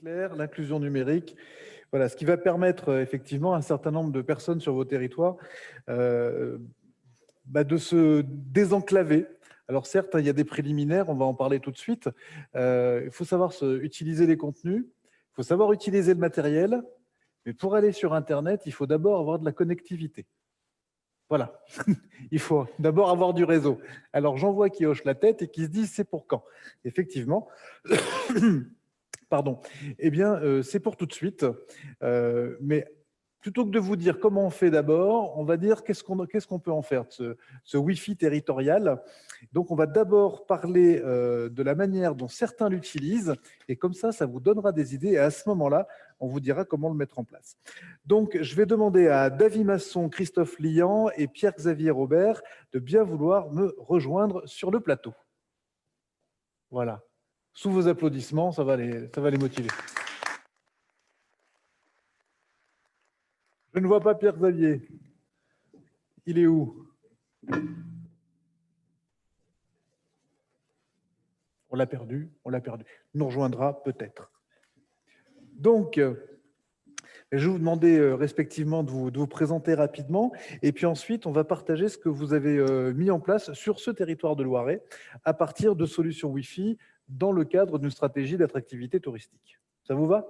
clair, l'inclusion numérique. Voilà, ce qui va permettre effectivement à un certain nombre de personnes sur vos territoires de se désenclaver. Alors certes, il y a des préliminaires, on va en parler tout de suite. Il faut savoir utiliser les contenus, il faut savoir utiliser le matériel, mais pour aller sur Internet, il faut d'abord avoir de la connectivité. Voilà, il faut d'abord avoir du réseau. Alors j'en vois qui hochent la tête et qui se disent c'est pour quand? Effectivement, pardon, eh bien c'est pour tout de suite, mais plutôt que de vous dire comment on fait d'abord, on va dire qu'est-ce qu'on peut en faire de ce Wi-Fi territorial. Donc, on va d'abord parler de la manière dont certains l'utilisent, et comme ça vous donnera des idées, et à ce moment-là, on vous dira comment le mettre en place. Donc, je vais demander à David Masson, Christophe Lian et Pierre-Xavier Robert de bien vouloir me rejoindre sur le plateau. Voilà. Sous vos applaudissements, ça va les motiver. Je ne vois pas Pierre-Xavier. Il est où? On l'a perdu, on l'a perdu. Il nous rejoindra peut-être. Donc, je vais vous demander respectivement de vous présenter rapidement. Et puis ensuite, on va partager ce que vous avez mis en place sur ce territoire de Loiret à partir de solutions Wi-Fi dans le cadre d'une stratégie d'attractivité touristique. Ça vous va?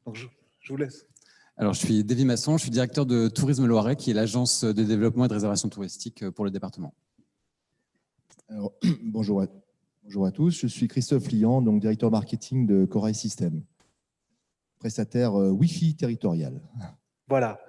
Donc, je vous laisse. Alors, je suis David Masson, je suis directeur de Tourisme Loiret, qui est l'agence de développement et de réservation touristique pour le département. Alors, bonjour à tous, je suis Christophe Lian, donc directeur marketing de Corail System, prestataire Wi-Fi territorial. Voilà.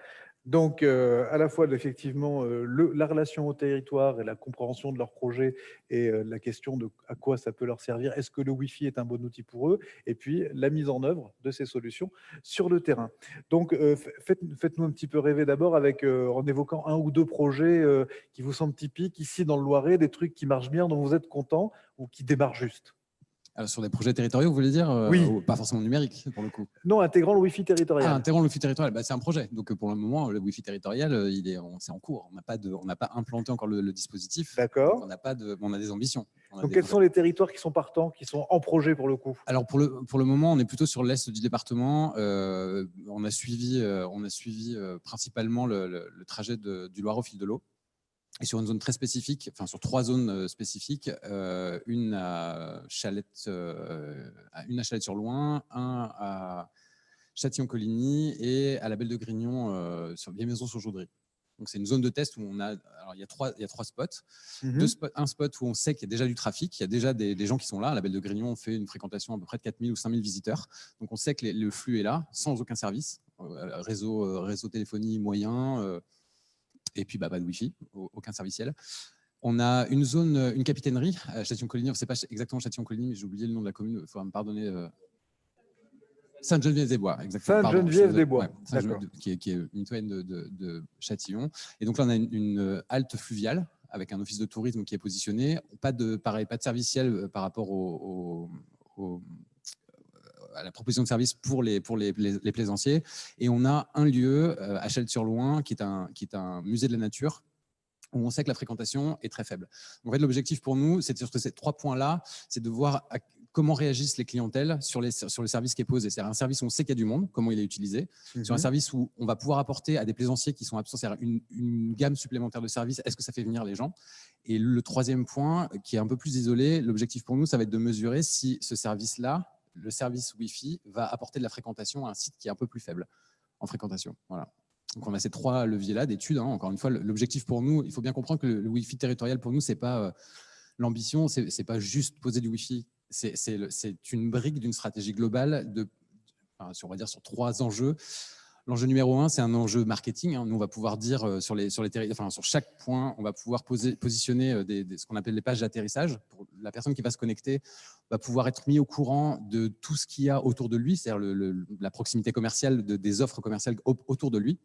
Donc, à la fois, effectivement, la relation au territoire et la compréhension de leur projet et la question de à quoi ça peut leur servir. Est-ce que le Wi-Fi est un bon outil pour eux? Et puis, la mise en œuvre de ces solutions sur le terrain. Donc, faites-nous un petit peu rêver d'abord en évoquant un ou deux projets qui vous semblent typiques ici dans le Loiret, des trucs qui marchent bien, dont vous êtes content ou qui démarrent juste. Alors, sur des projets territoriaux, vous voulez dire? Oui. Pas forcément numérique, pour le coup. Non, intégrant le Wi-Fi territorial. Ah, intégrant le Wi-Fi territorial, c'est un projet. Donc, pour le moment, le Wi-Fi territorial, c'est en cours. On n'a pas implanté encore le dispositif. D'accord. On a des ambitions. Donc, quels sont les territoires qui sont partants, qui sont en projet pour le coup? Alors, pour le moment, on est plutôt sur l'est du département. On a suivi principalement le trajet du Loiret au fil de l'eau. Et sur une zone très spécifique, enfin sur 3 zones spécifiques, une à Chalette-sur-Loing, un à Châtillon-Coligny et à la Belle de Grignon sur Vieille-Maison-sur-Gaudry. Donc c'est une zone de test où il y a trois spots. Un spot où on sait qu'il y a déjà du trafic, il y a déjà des gens qui sont là. À la Belle de Grignon, on fait une fréquentation à peu près de 4000 ou 5000 visiteurs. Donc on sait que le flux est là, sans aucun service. Réseau téléphonie moyen. Et puis pas de Wi-Fi, aucun serviciel. On a une capitainerie à Châtillon-Coligny. C'est pas exactement Châtillon-Coligny, mais j'ai oublié le nom de la commune. Il faudra me pardonner. Sainte-Geneviève-des-Bois, exactement. Sainte-Geneviève-des-Bois, qui est mitoyenne de Châtillon. Et donc là, on a une halte fluviale avec un office de tourisme qui est positionné. Pas de serviciel par rapport à la proposition de service pour les plaisanciers. Et on a un lieu à Chalette-sur-Loing qui est un musée de la nature où on sait que la fréquentation est très faible. En fait, l'objectif pour nous, c'est sur ces 3 points-là, c'est de voir comment réagissent les clientèles sur le service qui est posé. C'est-à-dire un service où on sait qu'il y a du monde, comment il est utilisé. Sur un service où on va pouvoir apporter à des plaisanciers qui sont absents, c'est-à-dire une gamme supplémentaire de services, est-ce que ça fait venir les gens? Et le 3e point, qui est un peu plus isolé, l'objectif pour nous, ça va être de mesurer si ce service-là, le service Wi-Fi, va apporter de la fréquentation à un site qui est un peu plus faible en fréquentation. Voilà. Donc, on a ces 3 leviers-là d'études. Encore une fois, l'objectif pour nous, il faut bien comprendre que le Wi-Fi territorial, pour nous, ce n'est pas l'ambition, ce n'est pas juste poser du Wi-Fi. C'est une brique d'une stratégie globale on va dire sur 3 enjeux. L'enjeu numéro 1, c'est un enjeu marketing. Nous, on va pouvoir dire sur chaque point, on va pouvoir positionner ce qu'on appelle les pages d'atterrissage. Pour la personne qui va se connecter, va pouvoir être mis au courant de tout ce qu'il y a autour de lui, c'est-à-dire la proximité commerciale des offres commerciales autour de lui.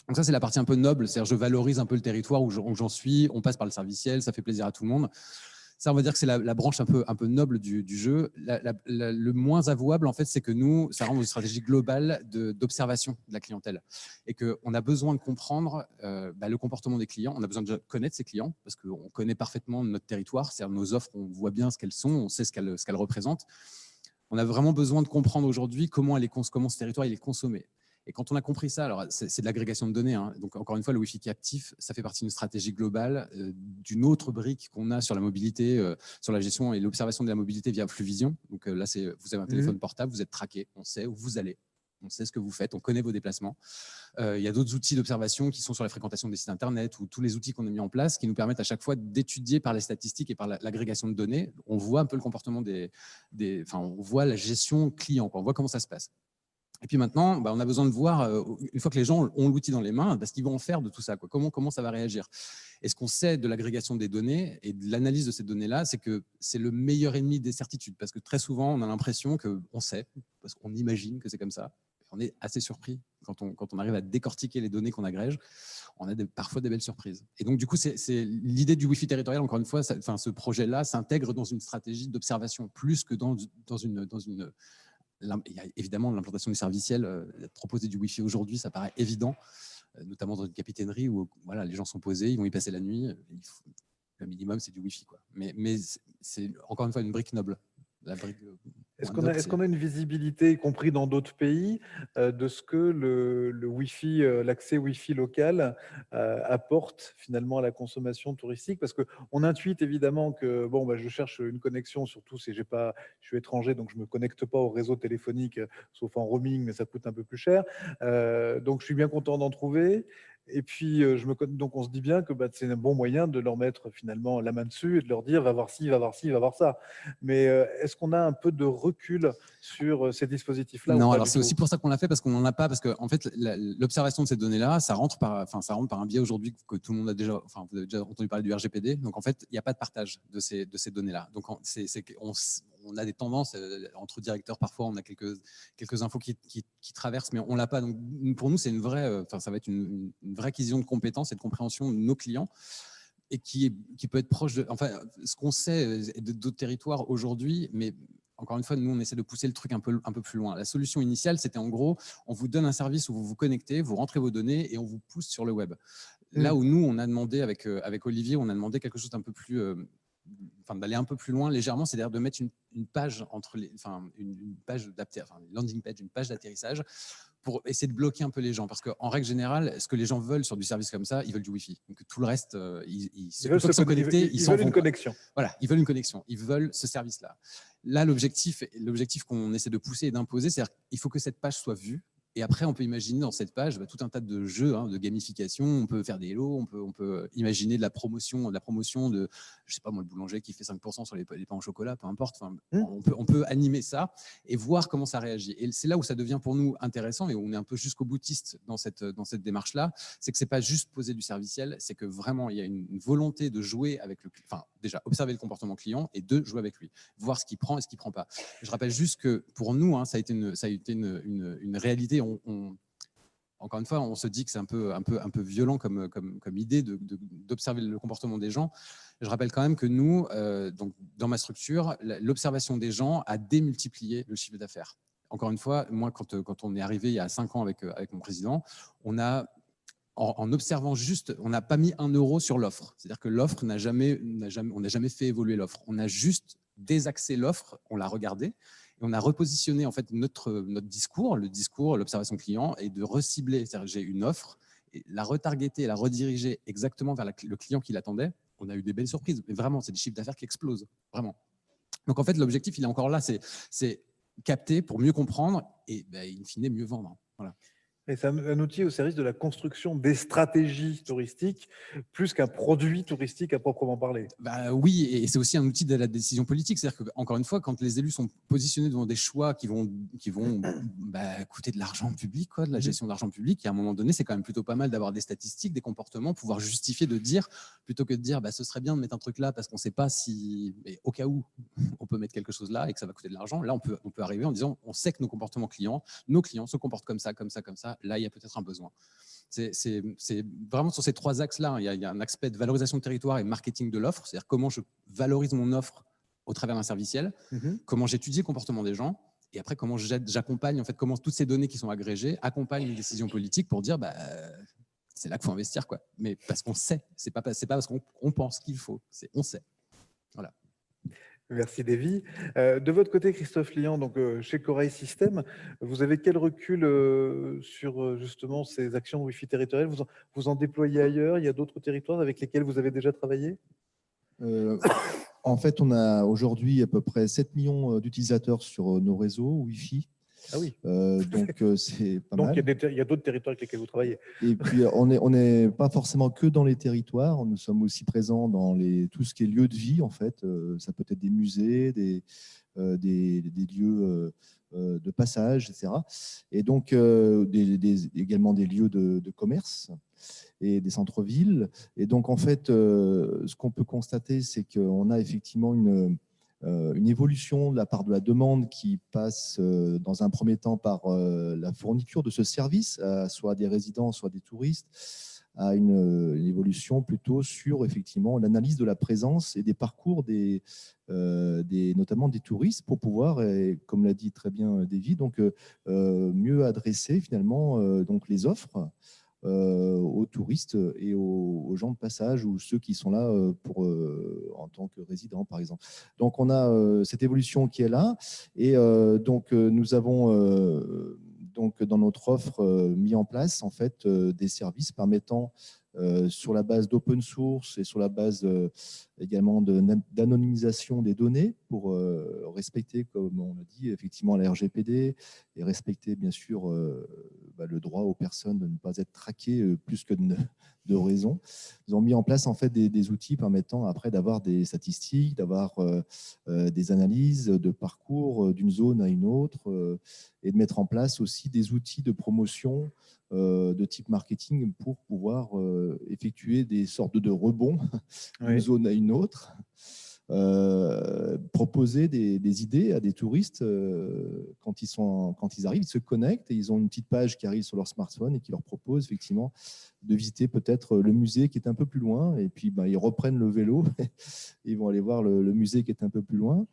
Donc ça, c'est la partie un peu noble, c'est-à-dire je valorise un peu le territoire où j'en suis, on passe par le serviciel, ça fait plaisir à tout le monde. Ça, on va dire que c'est la branche un peu noble du jeu. Le moins avouable, en fait, c'est que nous, ça rend une stratégie globale d'observation de la clientèle. Et qu'on a besoin de comprendre le comportement des clients. On a besoin de connaître ses clients parce qu'on connaît parfaitement notre territoire. C'est-à-dire nos offres, on voit bien ce qu'elles sont, on sait ce qu'elles représentent. On a vraiment besoin de comprendre aujourd'hui comment ce territoire il est consommé. Et quand on a compris ça, alors c'est de l'agrégation de données, hein. Donc encore une fois, le Wi-Fi captif, ça fait partie d'une stratégie globale, d'une autre brique qu'on a sur la mobilité, sur la gestion et l'observation de la mobilité via Fluvision. Donc là, vous avez un téléphone portable, vous êtes traqué, on sait où vous allez, on sait ce que vous faites, on connaît vos déplacements. Il y a d'autres outils d'observation qui sont sur la fréquentation des sites internet ou tous les outils qu'on a mis en place qui nous permettent à chaque fois d'étudier par les statistiques et par l'agrégation de données. On voit un peu le comportement on voit la gestion client, quoi. On voit comment ça se passe. Et puis maintenant, on a besoin de voir, une fois que les gens ont l'outil dans les mains, ce qu'ils vont en faire de tout ça, quoi. Comment ça va réagir. Et ce qu'on sait de l'agrégation des données et de l'analyse de ces données-là, c'est que c'est le meilleur ennemi des certitudes. Parce que très souvent, on a l'impression qu'on sait, parce qu'on imagine que c'est comme ça. On est assez surpris quand on arrive à décortiquer les données qu'on agrège. On a parfois des belles surprises. Et donc, du coup, c'est l'idée du Wi-Fi territorial, encore une fois, ce projet-là s'intègre dans une stratégie d'observation plus que dans une il y a évidemment l'implantation du serviciel. Proposer du Wi-Fi aujourd'hui, ça paraît évident, notamment dans une capitainerie où voilà, les gens sont posés, ils vont y passer la nuit. Le minimum, c'est du Wi-Fi, quoi. Mais c'est encore une fois une brique noble. Est-ce qu'on a une visibilité, y compris dans d'autres pays, de ce que le Wi-Fi, l'accès Wi-Fi local apporte finalement à la consommation touristique? Parce qu'on intuite évidemment que je cherche une connexion, surtout si je suis étranger, donc je ne me connecte pas au réseau téléphonique, sauf en roaming, mais ça coûte un peu plus cher. Donc je suis bien content d'en trouver. Et puis, donc on se dit bien que c'est un bon moyen de leur mettre finalement la main dessus et de leur dire va voir ci, va voir ci, va voir ça. Mais est-ce qu'on a un peu de recul sur ces dispositifs-là? Non, alors c'est aussi pour ça qu'on l'a fait, parce qu'on n'en a pas, parce que en fait, l'observation de ces données-là, ça rentre par un biais aujourd'hui que tout le monde a déjà, vous avez déjà entendu parler du RGPD. Donc en fait, il n'y a pas de partage de ces données-là. Donc on a des tendances entre directeurs, parfois on a quelques infos qui traversent, mais on l'a pas. Donc pour nous, c'est une vraie, ça va être une vraie acquisition de compétences et de compréhension de nos clients, et qui peut être proche de, ce qu'on sait d'autres territoires aujourd'hui, mais encore une fois, nous, on essaie de pousser le truc un peu plus loin. La solution initiale, c'était en gros, on vous donne un service où vous vous connectez, vous rentrez vos données et on vous pousse sur le web. Là où nous, on a demandé avec Olivier, on a demandé quelque chose d'un peu plus, d'aller un peu plus loin légèrement, c'est-à-dire de mettre une page une landing page, une page d'atterrissage, pour essayer de bloquer un peu les gens. Parce qu'en règle générale, ce que les gens veulent sur du service comme ça, ils veulent du Wi-Fi. Donc tout le reste, ils veulent se connecter. Ils veulent une connexion. Voilà, ils veulent une connexion. Ils veulent ce service-là. Là, l'objectif qu'on essaie de pousser et d'imposer, c'est-à-dire qu'il faut que cette page soit vue. Et après, on peut imaginer dans cette page tout un tas de jeux, de gamification. On peut faire des hellos, on peut imaginer de la promotion de, je sais pas moi, le boulanger qui fait 5% sur les pains au chocolat, peu importe. On peut animer ça et voir comment ça réagit. Et c'est là où ça devient pour nous intéressant et où on est un peu jusqu'au boutiste dans cette démarche-là. C'est que c'est pas juste poser du serviciel, c'est que vraiment il y a une volonté de jouer avec le client. Déjà observer le comportement client et de jouer avec lui, voir ce qu'il prend et ce qu'il prend pas. Je rappelle juste que pour nous, ça a été une réalité. Encore une fois, on se dit que c'est un peu violent comme idée d'observer le comportement des gens. Je rappelle quand même que nous, donc dans ma structure, l'observation des gens a démultiplié le chiffre d'affaires. Encore une fois, moi, quand on est arrivé il y a 5 ans avec mon président, on a, en observant juste, on n'a pas mis 1 euro sur l'offre. C'est-à-dire que l'offre on n'a jamais fait évoluer l'offre. On a juste désaxé l'offre, on l'a regardée. Et on a repositionné en fait notre discours, l'observation client, et de recibler. C'est-à-dire que j'ai une offre, et la retargeter, la rediriger exactement vers le client qui l'attendait. On a eu des belles surprises, mais vraiment, c'est des chiffres d'affaires qui explosent, vraiment. Donc en fait, l'objectif, il est encore là, c'est capter pour mieux comprendre et in fine mieux vendre. Voilà. Et c'est un outil au service de la construction des stratégies touristiques, plus qu'un produit touristique à proprement parler. Oui, et c'est aussi un outil de la décision politique. C'est-à-dire qu'encore une fois, quand les élus sont positionnés devant des choix qui vont coûter de l'argent public, de la gestion de l'argent public, et à un moment donné, c'est quand même plutôt pas mal d'avoir des statistiques, des comportements, pouvoir justifier de dire, plutôt que de dire ce serait bien de mettre un truc là parce qu'on ne sait pas si, mais au cas où, on peut mettre quelque chose là et que ça va coûter de l'argent. Là, on peut arriver en disant, on sait que nos comportements clients, nos clients se comportent comme ça, comme ça, comme ça. Là, il y a peut-être un besoin. C'est vraiment sur ces 3 axes-là. Il y a un aspect de valorisation de territoire et marketing de l'offre, c'est-à-dire comment je valorise mon offre au travers d'un serviciel, comment j'étudie le comportement des gens, et après comment j'accompagne, en fait, comment toutes ces données qui sont agrégées accompagnent les décisions politiques pour dire c'est là qu'il faut investir, quoi. Mais parce qu'on sait, c'est pas parce qu'on pense qu'il faut, on sait. Voilà. Merci Davy. De votre côté, Christophe Lian, donc chez Corail System, vous avez quel recul sur justement ces actions Wi-Fi territoriales? Vous en déployez ailleurs? Il y a d'autres territoires avec lesquels vous avez déjà travaillé? Euh, En fait, on a aujourd'hui à peu près 7 millions d'utilisateurs sur nos réseaux Wi-Fi. Ah oui. Donc, c'est pas Donc mal. il y a d'autres territoires avec lesquels vous travaillez. Et puis, on n'est pas forcément que dans les territoires. Nous sommes aussi présents dans tout ce qui est lieux de vie, en fait. Ça peut être des musées, des lieux de passage, etc. Et donc, également des lieux de commerce et des centres-villes. Et donc, en fait, ce qu'on peut constater, c'est qu'on a effectivement une évolution de la part de la demande qui passe dans un premier temps par la fourniture de ce service, soit des résidents, soit des touristes, à une évolution plutôt sur effectivement l'analyse de la présence et des parcours notamment des touristes pour pouvoir, et comme l'a dit très bien Davy, donc mieux adresser finalement donc les offres aux touristes et aux gens de passage ou ceux qui sont là en tant que résidents, par exemple. Donc, on a cette évolution qui est là. Et donc, nous avons donc, dans notre offre mis en place en fait, des services permettant sur la base d'open source et sur la base également d'anonymisation des données pour respecter, comme on l'a dit, effectivement la RGPD et respecter bien sûr le droit aux personnes de ne pas être traquées plus que de raison. Ils ont mis en place en fait des outils permettant après d'avoir des statistiques, d'avoir des analyses de parcours d'une zone à une autre et de mettre en place aussi des outils de promotion de type marketing pour pouvoir effectuer des sortes de rebonds d'une zone à une autre. Proposer des idées à des touristes quand ils arrivent, ils se connectent et ils ont une petite page qui arrive sur leur smartphone et qui leur propose effectivement de visiter peut-être le musée qui est un peu plus loin et puis ils reprennent le vélo et ils vont aller voir le musée qui est un peu plus loin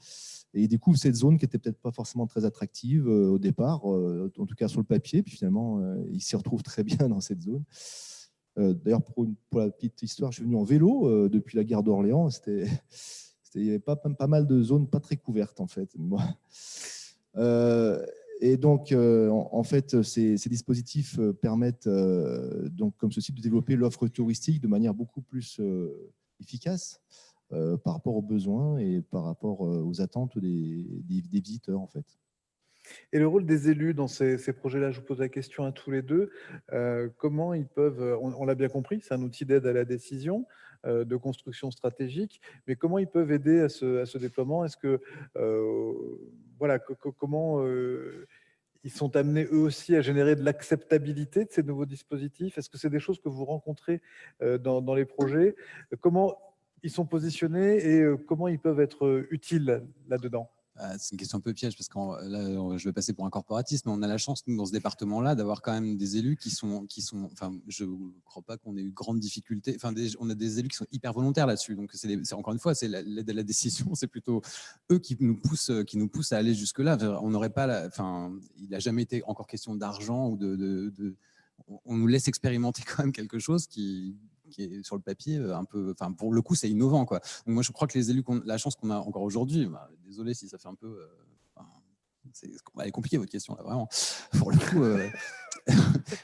et ils découvrent cette zone qui n'était peut-être pas forcément très attractive au départ, en tout cas sur le papier, puis finalement ils s'y retrouvent très bien dans cette zone. D'ailleurs, pour la petite histoire, je suis venu en vélo depuis la gare d'Orléans. Il y avait pas mal de zones pas très couvertes, en fait. Et donc, en fait, ces dispositifs permettent, donc, comme ceci, de développer l'offre touristique de manière beaucoup plus efficace par rapport aux besoins et par rapport aux attentes des visiteurs, en fait. Et le rôle des élus dans ces projets-là, je vous pose la question à tous les deux. Comment ils peuvent, on l'a bien compris, c'est un outil d'aide à la décision, de construction stratégique, mais comment ils peuvent aider à ce déploiement? Est-ce que, voilà, comment ils sont amenés eux aussi à générer de l'acceptabilité de ces nouveaux dispositifs? Est-ce que c'est des choses que vous rencontrez dans les projets? Comment ils sont positionnés et comment ils peuvent être utiles là-dedans? C'est une question un peu piège parce que là, je vais passer pour un corporatiste, mais on a la chance, nous, dans ce département-là, d'avoir quand même des élus qui sont enfin, je ne crois pas qu'on ait eu grande difficulté. Enfin, on a des élus qui sont hyper volontaires là-dessus. Donc, encore une fois, c'est l'aide à la décision, c'est plutôt eux qui nous poussent à aller jusque-là. On n'aurait pas, enfin, il n'a jamais été encore question d'argent ou on nous laisse expérimenter quand même quelque chose qui est sur le papier un peu, enfin pour le coup c'est innovant quoi. Donc moi je crois que les élus, la chance qu'on a encore aujourd'hui, désolé si ça fait un peu, elle est compliquée votre question là vraiment. Pour le coup,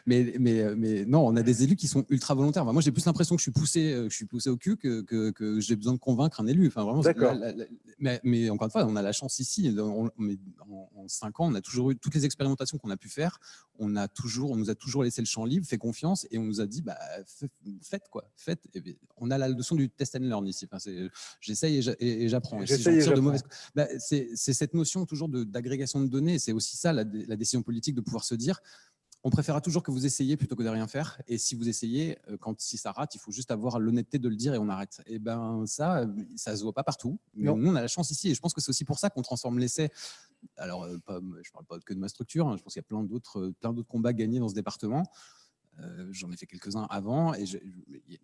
mais non, on a des élus qui sont ultra volontaires. Enfin, moi, j'ai plus l'impression que je suis poussé au cul que j'ai besoin de convaincre un élu. Enfin, vraiment. D'accord. Mais encore une fois, on a la chance ici. En 5 ans, on a toujours eu toutes les expérimentations qu'on a pu faire. On nous a toujours laissé le champ libre, fait confiance et on nous a dit, faites quoi, faites. Et on a la leçon du test and learn ici. Enfin, j'essaye et j'apprends. Et si j'en tire de mauvaises, c'est cette notion toujours d'agrégation de données. C'est aussi ça la décision politique, de pouvoir se dire. On préférera toujours que vous essayiez plutôt que de rien faire. Et si vous essayez, si ça rate, il faut juste avoir l'honnêteté de le dire et on arrête. Et ben ça se voit pas partout. Mais nous, on a la chance ici. Et je pense que c'est aussi pour ça qu'on transforme l'essai. Alors, je parle pas que de ma structure. Hein, je pense qu'il y a plein d'autres combats gagnés dans ce département. J'en ai fait quelques-uns avant. Et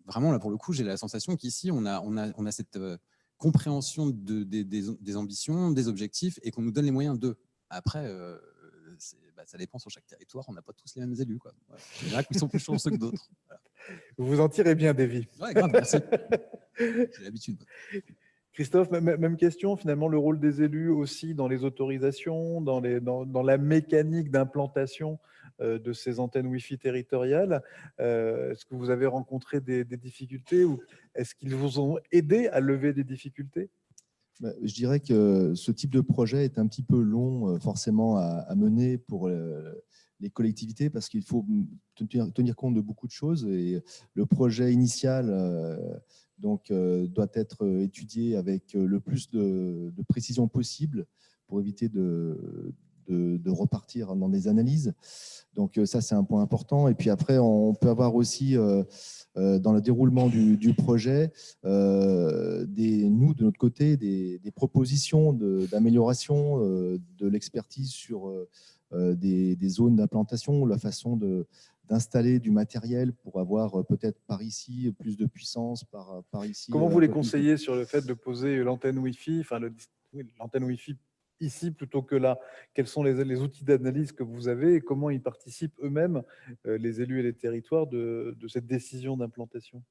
vraiment, là, pour le coup, j'ai la sensation qu'ici, on a cette compréhension des ambitions, des objectifs et qu'on nous donne les moyens d'eux. Après, ça dépend sur chaque territoire. On n'a pas tous les mêmes élus. Quoi. Voilà. Il y en a qui sont plus chanceux que d'autres. Voilà. Vous en tirez bien, Davy. Ouais, grave, merci. J'ai l'habitude. Christophe, même question, finalement, le rôle des élus aussi dans les autorisations, dans la mécanique d'implantation de ces antennes Wi-Fi territoriales. Est-ce que vous avez rencontré des difficultés ou est-ce qu'ils vous ont aidé à lever des difficultés? Je dirais que ce type de projet est un petit peu long forcément à mener pour les collectivités parce qu'il faut tenir compte de beaucoup de choses et le projet initial doit être étudié avec le plus de précision possible pour éviter de repartir dans des analyses. Donc ça, c'est un point important. Et puis après, on peut avoir aussi dans le déroulement du projet, nous, de notre côté, des propositions d'amélioration de l'expertise sur des zones d'implantation, la façon d'installer du matériel pour avoir peut-être par ici plus de puissance, par ici. Comment vous les conseillez sur le fait de poser l'antenne Wi-Fi, enfin l'antenne Wi-Fi ici plutôt que là? Quels sont les outils d'analyse que vous avez et comment ils participent eux-mêmes, les élus et les territoires, de cette décision d'implantation?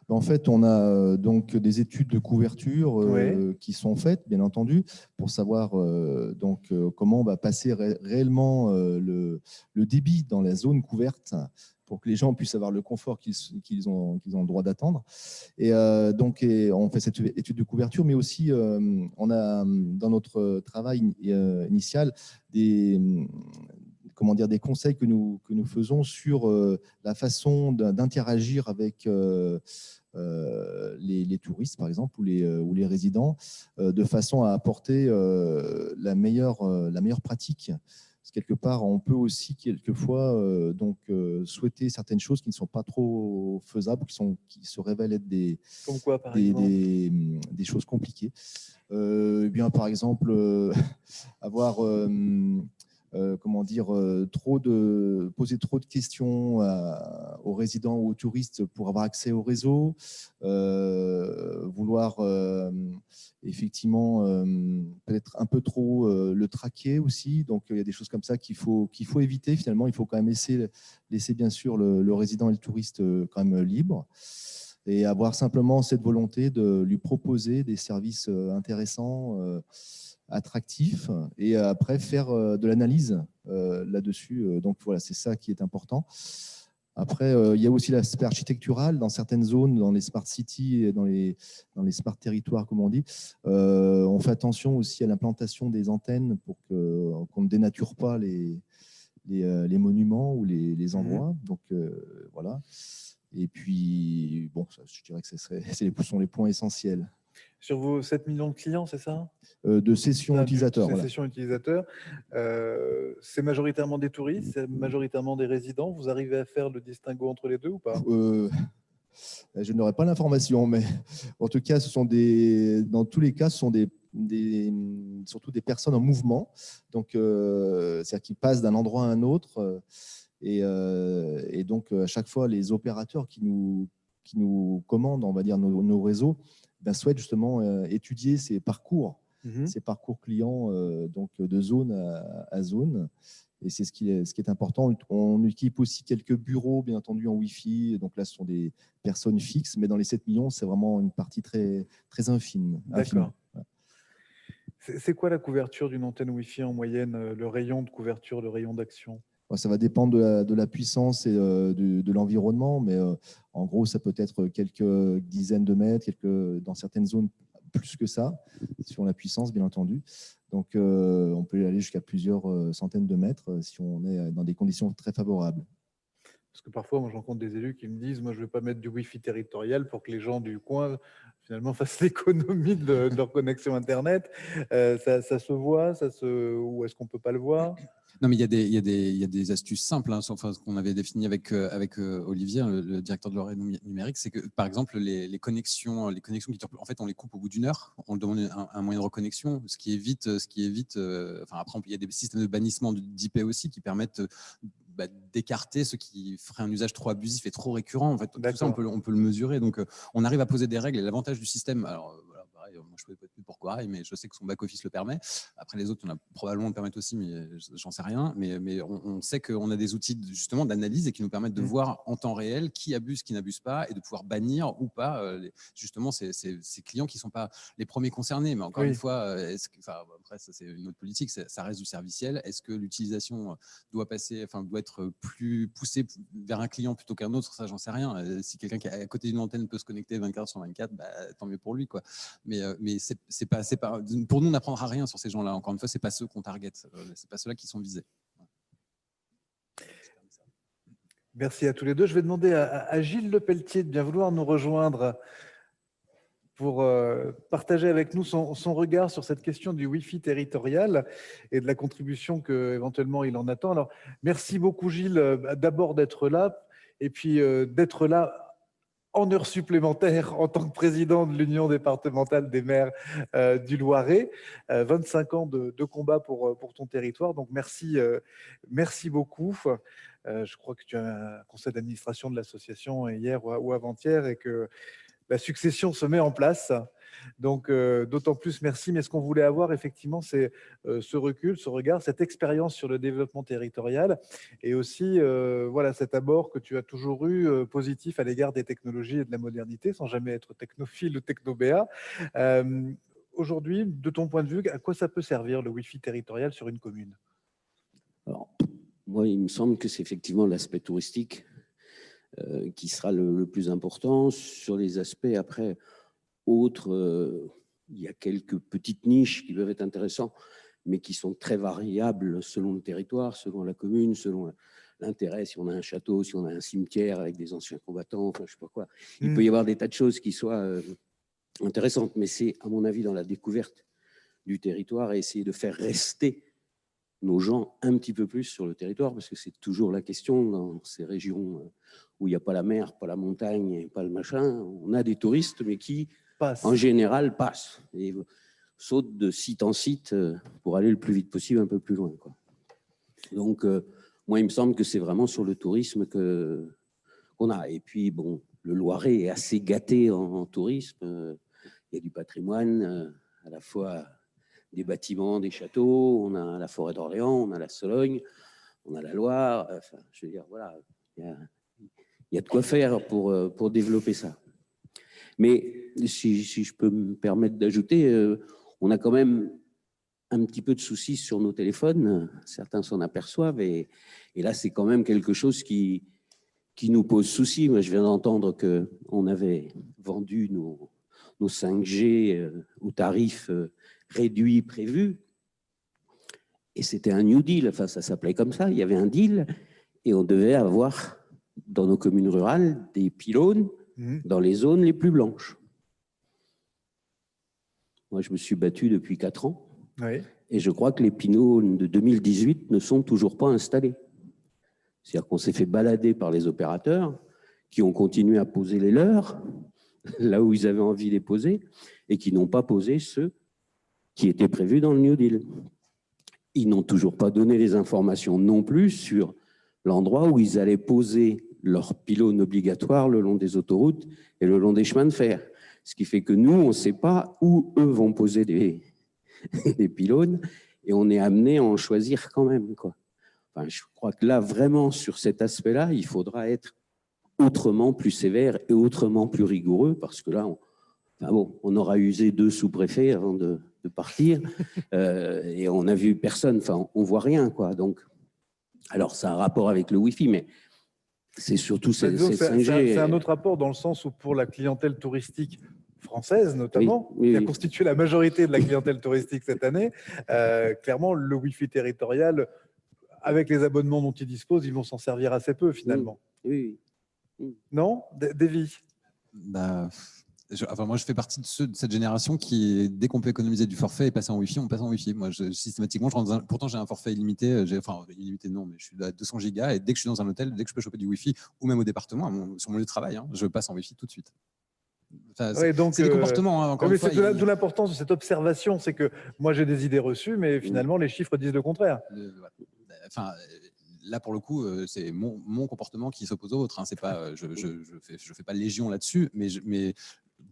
En fait, on a donc des études de couverture Ouais. qui sont faites, bien entendu, pour savoir comment on va passer réellement le débit dans la zone couverte pour que les gens puissent avoir le confort qu'ils ont le droit d'attendre. Et on fait cette étude de couverture, mais aussi on a dans notre travail initial des conseils que nous faisons sur la façon d'interagir avec les touristes, par exemple, ou les résidents, de façon à apporter la meilleure pratique. Parce que quelque part, on peut aussi quelquefois souhaiter certaines choses qui ne sont pas trop faisables, qui se révèlent être Comme quoi, par exemple? des choses compliquées. Bien, par exemple, avoir poser trop de questions aux résidents ou aux touristes pour avoir accès au réseau, vouloir effectivement peut-être un peu trop le traquer aussi. Donc il y a des choses comme ça qu'il faut éviter. Finalement, il faut quand même laisser bien sûr le résident et le touriste quand même libre et avoir simplement cette volonté de lui proposer des services intéressants, attractif et après faire de l'analyse là-dessus. Donc voilà, c'est ça qui est important. Après, il y a aussi l'aspect architectural dans certaines zones, dans les smart cities et dans les smart territoires, comme on dit. On fait attention aussi à l'implantation des antennes pour qu'on ne dénature pas les monuments ou les endroits. Donc voilà. Et puis, bon, je dirais que sont les points essentiels. Sur vos 7 millions de clients, c'est ça? De sessions utilisateurs. Voilà. Sessions utilisateurs. C'est majoritairement des touristes, c'est majoritairement des résidents. Vous arrivez à faire le distinguo entre les deux ou pas? Je n'aurai pas l'information, mais en tout cas, dans tous les cas, ce sont surtout des personnes en mouvement. Donc, c'est-à-dire qu'ils passent d'un endroit à un autre. Et donc, à chaque fois, les opérateurs qui nous commandent, on va dire, nos réseaux, souhaitent justement étudier ces parcours clients donc de zone à zone. Et c'est ce qui est important. On équipe aussi quelques bureaux, bien entendu, en Wi-Fi. Donc là, ce sont des personnes fixes, mais dans les 7 millions, c'est vraiment une partie très, très infime. D'accord. C'est quoi la couverture d'une antenne Wi-Fi en moyenne, le rayon de couverture, le rayon d'action? Ça va dépendre de la puissance et de l'environnement, mais en gros, ça peut être quelques dizaines de mètres, dans certaines zones, plus que ça, sur la puissance, bien entendu. Donc, on peut aller jusqu'à plusieurs centaines de mètres si on est dans des conditions très favorables. Parce que parfois, moi, je rencontre des élus qui me disent, moi, je ne vais pas mettre du Wi-Fi territorial pour que les gens du coin, finalement, fassent l'économie de leur connexion Internet. Ça se voit, ou est-ce qu'on ne peut pas le voir? Non, mais il y a des astuces simples, enfin, ce qu'on avait défini avec Olivier, le directeur de l'oreille numérique, c'est que, par exemple, les connexions qui durent, en fait, on les coupe au bout d'une heure, on demande un moyen de reconnexion, ce qui évite, enfin, après, il y a des systèmes de bannissement d'IP aussi qui permettent d'écarter ceux qui feraient un usage trop abusif et trop récurrent. En fait, tout ça, on peut le mesurer. Donc, on arrive à poser des règles. Et l'avantage du système, alors, voilà, moi, je ne sais pas pourquoi, mais je sais que son back-office le permet. Après, les autres, on a probablement le permettent aussi, mais j'en sais rien. Mais on sait qu'on a des outils justement d'analyse et qui nous permettent de voir en temps réel qui abuse, qui n'abuse pas, et de pouvoir bannir ou pas justement ces clients qui ne sont pas les premiers concernés. Mais encore une fois, après, ça, c'est une autre politique, ça reste du serviciel. Est-ce que l'utilisation doit être plus poussée vers un client plutôt qu'un autre? Ça, j'en sais rien. Si quelqu'un qui est à côté d'une antenne peut se connecter 24/24, tant mieux pour lui, quoi. Mais c'est pas, pour nous, on n'apprendra rien sur ces gens-là. Encore une fois, c'est pas ceux qu'on target, c'est pas ceux-là qui sont visés. Merci à tous les deux. Je vais demander à Gilles Lepelletier de bien vouloir nous rejoindre pour partager avec nous son regard sur cette question du Wi-Fi territorial et de la contribution qu'éventuellement il en attend. Alors, merci beaucoup Gilles, d'abord d'être là, et puis d'être là en heure supplémentaire en tant que président de l'Union départementale des maires du Loiret. 25 ans de combat pour ton territoire, donc merci beaucoup. Je crois que tu as un conseil d'administration de l'association hier ou avant-hier et que la succession se met en place. Donc, d'autant plus merci. Mais ce qu'on voulait avoir, effectivement, c'est ce recul, ce regard, cette expérience sur le développement territorial et aussi voilà, cet abord que tu as toujours eu positif à l'égard des technologies et de la modernité, sans jamais être technophile ou technobéa. Aujourd'hui, de ton point de vue, à quoi ça peut servir le Wi-Fi territorial sur une commune? Alors, moi, il me semble que c'est effectivement l'aspect touristique qui sera le plus important. Sur les aspects après autres, il y a quelques petites niches qui peuvent être intéressantes, mais qui sont très variables selon le territoire, selon la commune, selon l'intérêt, si on a un château, si on a un cimetière avec des anciens combattants, enfin je sais pas quoi. Il peut y avoir des tas de choses qui soient intéressantes, mais c'est à mon avis dans la découverte du territoire et essayer de faire rester nos gens un petit peu plus sur le territoire, parce que c'est toujours la question dans ces régions où il n'y a pas la mer, pas la montagne, et pas le machin. On a des touristes, mais qui, en général, passent et sautent de site en site pour aller le plus vite possible, un peu plus loin, quoi. Donc, moi, il me semble que c'est vraiment sur le tourisme qu'on a. Et puis, bon, le Loiret est assez gâté en tourisme. Il y a du patrimoine, à la fois des bâtiments, des châteaux, on a la forêt d'Orléans, on a la Sologne, on a la Loire. Enfin, je veux dire, voilà, il y a de quoi faire pour développer ça. Mais si je peux me permettre d'ajouter, on a quand même un petit peu de soucis sur nos téléphones. Certains s'en aperçoivent et là, c'est quand même quelque chose qui nous pose souci. Moi, je viens d'entendre qu'on avait vendu nos 5G au tarif réduit prévu. Et c'était un New Deal. Enfin, ça s'appelait comme ça. Il y avait un deal et on devait avoir dans nos communes rurales des pylônes dans les zones les plus blanches. Moi, je me suis battu depuis 4 ans. Oui. Et je crois que les pylônes de 2018 ne sont toujours pas installés. C'est-à-dire qu'on s'est fait balader par les opérateurs qui ont continué à poser les leurs là où ils avaient envie de les poser et qui n'ont pas posé ceux qui étaient prévus dans le New Deal. Ils n'ont toujours pas donné les informations non plus sur l'endroit où ils allaient poser leurs pylônes obligatoires le long des autoroutes et le long des chemins de fer. Ce qui fait que nous, on ne sait pas où eux vont poser des pylônes et on est amené à en choisir quand même, quoi. Enfin, je crois que là, vraiment, sur cet aspect-là, il faudra être autrement plus sévère et autrement plus rigoureux parce que là, on aura usé 2 sous-préfets avant de partir et on n'a vu personne, enfin, on ne voit rien, quoi. Donc, alors, ça a un rapport avec le Wi-Fi, mais c'est surtout ces 5G. C'est un autre rapport dans le sens où pour la clientèle touristique française notamment, qui a constitué la majorité de la clientèle touristique cette année, clairement, le Wi-Fi territorial, avec les abonnements dont ils disposent, ils vont s'en servir assez peu finalement. Oui. Non, Davy? Moi, je fais partie de cette génération qui, dès qu'on peut économiser du forfait et passer en Wi-Fi, on passe en Wi-Fi. Moi, systématiquement, pourtant, j'ai un forfait illimité. Illimité, non, mais je suis à 200 gigas. Et dès que je suis dans un hôtel, dès que je peux choper du Wi-Fi, ou même au département, sur mon lieu de travail, je passe en Wi-Fi tout de suite. C'est des comportements, encore une fois. C'est d'où l'importance de cette observation. C'est que moi, j'ai des idées reçues, mais finalement, les chiffres disent le contraire. Là, pour le coup, c'est mon comportement qui s'oppose au vôtre. C'est pas, je fais pas légion là-dessus, mais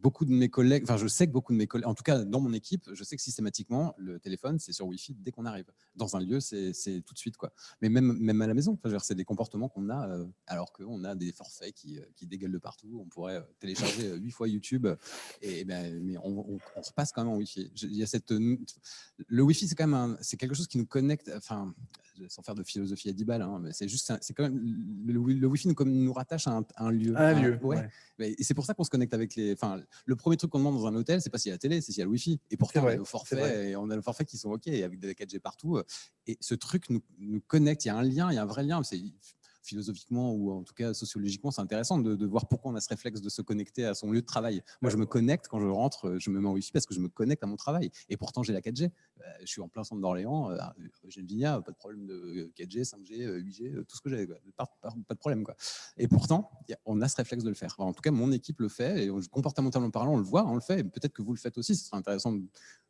beaucoup de mes collègues, enfin je sais que beaucoup de mes collègues, en tout cas dans mon équipe, je sais que systématiquement le téléphone c'est sur Wi-Fi dès qu'on arrive. Dans un lieu, c'est tout de suite quoi. Mais même à la maison, c'est des comportements qu'on a alors qu'on a des forfaits qui dégueulent de partout. On pourrait télécharger 8 fois YouTube mais on repasse quand même en Wi-Fi. Il y a le Wi-Fi c'est quand même c'est quelque chose qui nous connecte. Enfin, sans faire de philosophie à 10 balles, hein, mais c'est juste c'est quand même le Wi-Fi nous rattache à un lieu. Un lieu. Ouais. Et c'est pour ça qu'on se connecte avec les. Enfin, le premier truc qu'on demande dans un hôtel, c'est pas s'il y a la télé, c'est s'il y a le Wi-Fi. Et pourtant, on a nos forfaits, et on a nos forfaits qui sont OK, avec des 4G partout. Et ce truc nous connecte. Il y a un lien, il y a un vrai lien. C'est philosophiquement ou en tout cas sociologiquement, c'est intéressant de voir pourquoi on a ce réflexe de se connecter à son lieu de travail. Moi, je me connecte quand je rentre, je me mets en Wi-Fi parce que je me connecte à mon travail. Et pourtant, j'ai la 4G. Je suis en plein centre d'Orléans, j'ai le Vignat, pas de problème de 4G, 5G, 8G, tout ce que j'ai, pas de problème quoi. Et pourtant, on a ce réflexe de le faire. Enfin, en tout cas, mon équipe le fait et comportementalement parlant, on le voit, on le fait. Peut-être que vous le faites aussi. Ce serait intéressant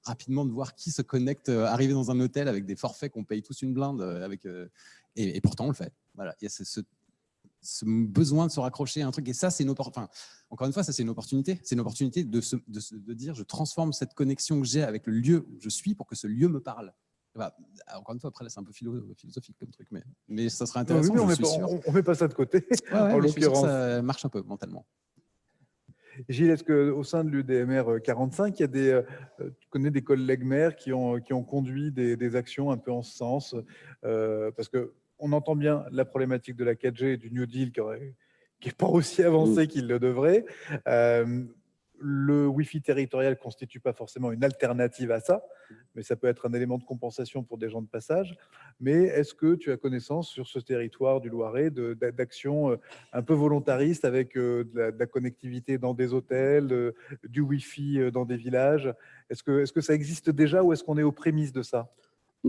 rapidement de voir qui se connecte, arriver dans un hôtel avec des forfaits qu'on paye tous une blinde, et pourtant on le fait. Voilà, il y a ce besoin de se raccrocher à un truc, et ça c'est encore une fois, ça c'est une opportunité. C'est une opportunité de dire je transforme cette connexion que j'ai avec le lieu où je suis pour que ce lieu me parle. Bah, encore une fois, après là c'est un peu philosophique comme truc, mais ça serait intéressant. Oui, on met pas ça de côté. En l'occurrence, ça marche un peu mentalement. Gilles, est-ce qu'au sein de l'UDMR 45, il y a tu connais des collègues maires qui ont conduit des actions un peu en ce sens, parce qu'on entend bien la problématique de la 4G et du New Deal qui n'est pas aussi avancé qu'il le devrait. Le Wi-Fi territorial ne constitue pas forcément une alternative à ça, mais ça peut être un élément de compensation pour des gens de passage. Mais est-ce que tu as connaissance sur ce territoire du Loiret d'actions un peu volontaristes avec de la connectivité dans des hôtels, du Wi-Fi dans des villages? Est-ce que ça existe déjà ou est-ce qu'on est aux prémices de ça?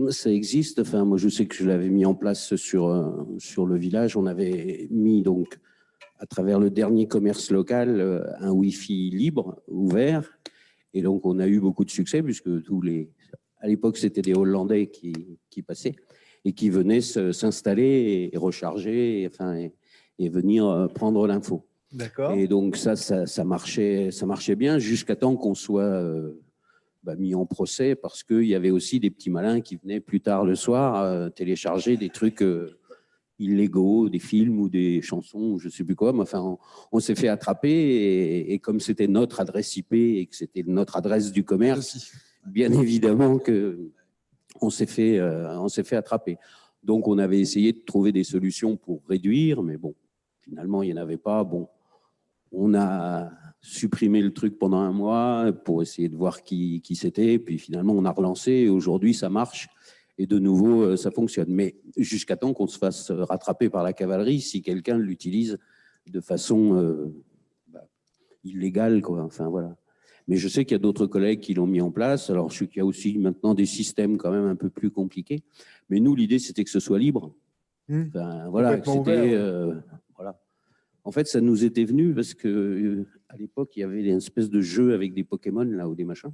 Ça existe. Enfin, moi, je sais que je l'avais mis en place sur le village. On avait mis donc à travers le dernier commerce local, un Wi-Fi libre, ouvert. Et donc, on a eu beaucoup de succès puisque à l'époque, c'était des Hollandais qui passaient et qui venaient s'installer et recharger et venir prendre l'info. D'accord. Et donc, ça marchait bien jusqu'à temps qu'on soit mis en procès parce qu'il y avait aussi des petits malins qui venaient plus tard le soir télécharger des trucs illégaux, des films ou des chansons, ou je ne sais plus quoi. Mais enfin, on s'est fait attraper et comme c'était notre adresse IP et que c'était notre adresse du commerce, bien évidemment qu'on s'est fait attraper. Donc, on avait essayé de trouver des solutions pour réduire, mais bon, finalement, il n'y en avait pas. Bon, on a supprimé le truc pendant un mois pour essayer de voir qui c'était. Puis finalement, on a relancé et aujourd'hui, ça marche. Et de nouveau, ça fonctionne. Mais jusqu'à temps qu'on se fasse rattraper par la cavalerie si quelqu'un l'utilise de façon illégale, quoi. Enfin, voilà. Mais je sais qu'il y a d'autres collègues qui l'ont mis en place. Alors, je sais qu'il y a aussi maintenant des systèmes quand même un peu plus compliqués. Mais nous, l'idée, c'était que ce soit libre. Enfin, voilà, que c'était... voilà. En fait, ça nous était venu parce qu'à l'époque, il y avait une espèce de jeu avec des Pokémon là, ou des machins.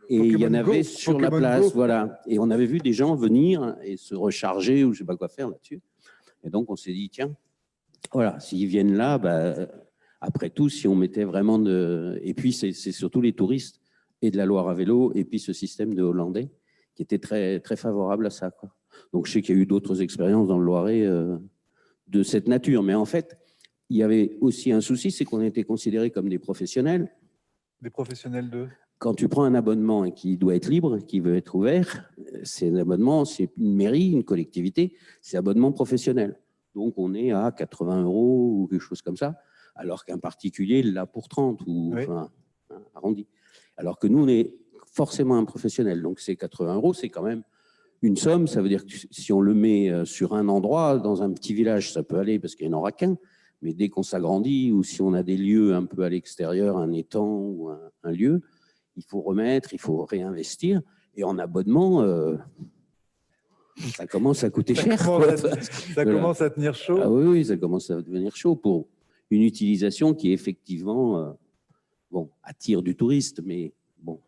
Et Pokémon il y en avait sur la place, voilà. Et on avait vu des gens venir et se recharger ou je ne sais pas quoi faire là-dessus. Et donc, on s'est dit, tiens, voilà, s'ils viennent là, après tout, si on mettait vraiment de... Et puis, c'est surtout les touristes et de la Loire à vélo et puis ce système de Hollandais qui était très, très favorable à ça, quoi. Donc, je sais qu'il y a eu d'autres expériences dans le Loiret de cette nature. Mais en fait, il y avait aussi un souci, c'est qu'on était considérés comme des professionnels. Des professionnels de... Quand tu prends un abonnement et qui doit être libre, qui veut être ouvert, c'est un abonnement, c'est une mairie, une collectivité, c'est abonnement professionnel. Donc, on est à 80 € ou quelque chose comme ça, alors qu'un particulier l'a pour 30 ou enfin, arrondi. Alors que nous, on est forcément un professionnel. Donc, c'est 80 €, c'est quand même une somme. Ça veut dire que si on le met sur un endroit, dans un petit village, ça peut aller parce qu'il n'y en aura qu'un. Mais dès qu'on s'agrandit ou si on a des lieux un peu à l'extérieur, un étang ou un lieu, il faut remettre, il faut réinvestir. Et en abonnement, ça commence à coûter cher. Ça commence à tenir chaud. Ah oui, ça commence à devenir chaud pour une utilisation qui effectivement attire du touriste, mais bon,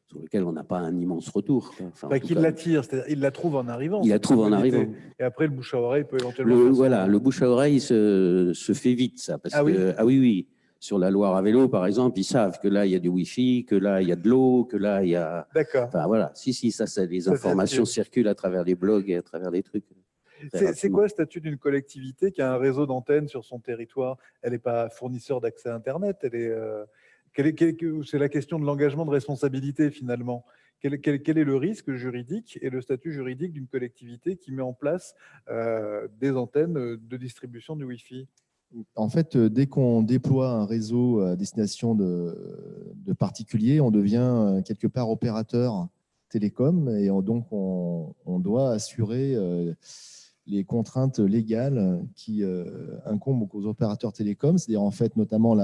sur lequel on n'a pas un immense retour. Enfin, qu'il l'attire, c'est-à-dire il la trouve en arrivant. Il la trouve en arrivant. Et après, le bouche à oreille peut éventuellement... Le bouche à oreille se fait vite, ça. Parce que, oui. sur la Loire à vélo, par exemple, ils savent que là, il y a du Wi-Fi, que là, il y a de l'eau, que là, il y a… D'accord. Enfin, voilà. Si, ça, les Ça informations circule. circulent à travers les blogs et à travers les trucs. C'est quoi le statut d'une collectivité qui a un réseau d'antennes sur son territoire? Elle n'est pas fournisseur d'accès à Internet. C'est la question de l'engagement de responsabilité, finalement. Quel est le risque juridique et le statut juridique d'une collectivité qui met en place des antennes de distribution du Wi-Fi? En fait, dès qu'on déploie un réseau à destination de particuliers, on devient quelque part opérateur télécom et donc on doit assurer les contraintes légales qui incombent aux opérateurs télécoms, c'est-à-dire en fait notamment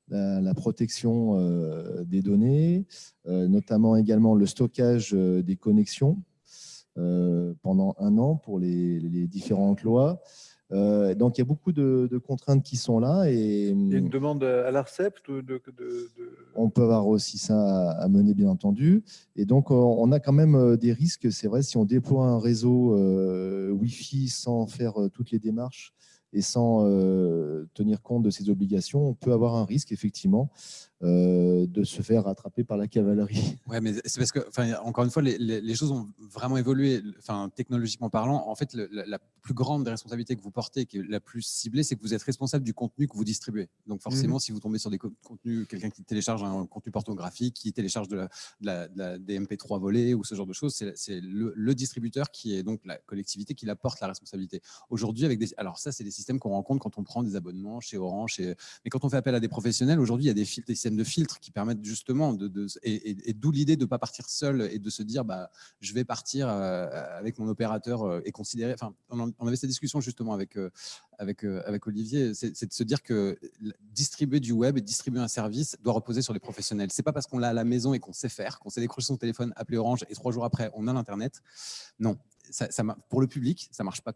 la protection des données, notamment également le stockage des connexions pendant 1 an pour les différentes lois. Donc, il y a beaucoup de contraintes qui sont là. Et Il y a une demande à l'ARCEP on peut avoir aussi ça à mener, bien entendu. Et donc, on a quand même des risques. C'est vrai, si on déploie un réseau Wi-Fi sans faire toutes les démarches et sans tenir compte de ses obligations, on peut avoir un risque, effectivement, de se faire rattraper par la cavalerie. Ouais, mais c'est parce que, encore une fois, les choses ont vraiment évolué, technologiquement parlant. En fait, la plus grande des responsabilités que vous portez, qui est la plus ciblée, c'est que vous êtes responsable du contenu que vous distribuez. Donc, forcément, si vous tombez sur des contenus, quelqu'un qui télécharge un contenu pornographique, qui télécharge des MP3 volés ou ce genre de choses, c'est le distributeur qui est donc la collectivité qui la porte la responsabilité. Aujourd'hui, alors ça, c'est des systèmes qu'on rencontre quand on prend des abonnements chez Orange, mais quand on fait appel à des professionnels, aujourd'hui, il y a des systèmes de filtres qui permettent justement et d'où l'idée de ne pas partir seul et de se dire je vais partir avec mon opérateur et considérer. On avait cette discussion justement avec Olivier, c'est de se dire que distribuer du web et distribuer un service doit reposer sur les professionnels. C'est pas parce qu'on l'a à la maison et qu'on sait faire, qu'on sait décrocher son téléphone, appeler Orange et 3 jours après on a l'internet. Non, pour le public, ça marche pas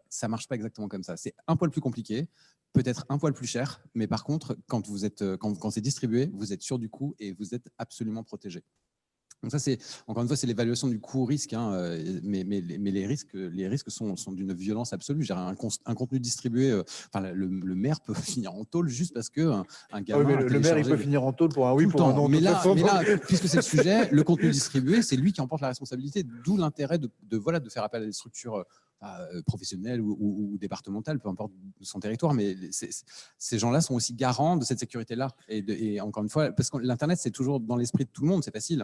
exactement comme ça. C'est un poil plus compliqué, peut-être un poil plus cher, mais par contre, quand c'est distribué, vous êtes sûr du coût et vous êtes absolument protégé. Donc ça, encore une fois, c'est l'évaluation du coût-risque, mais les risques sont d'une violence absolue. Un contenu distribué, le maire peut finir en tôle juste parce qu'un gamin le maire, il peut finir en tôle pour un oui, pour un non. Mais là, puisque c'est le sujet, le contenu distribué, c'est lui qui emporte la responsabilité, d'où l'intérêt de faire appel à des structures professionnelles ou départementales, peu importe son territoire, mais ces gens-là sont aussi garants de cette sécurité-là. Et encore une fois, parce que l'Internet, c'est toujours dans l'esprit de tout le monde, c'est facile.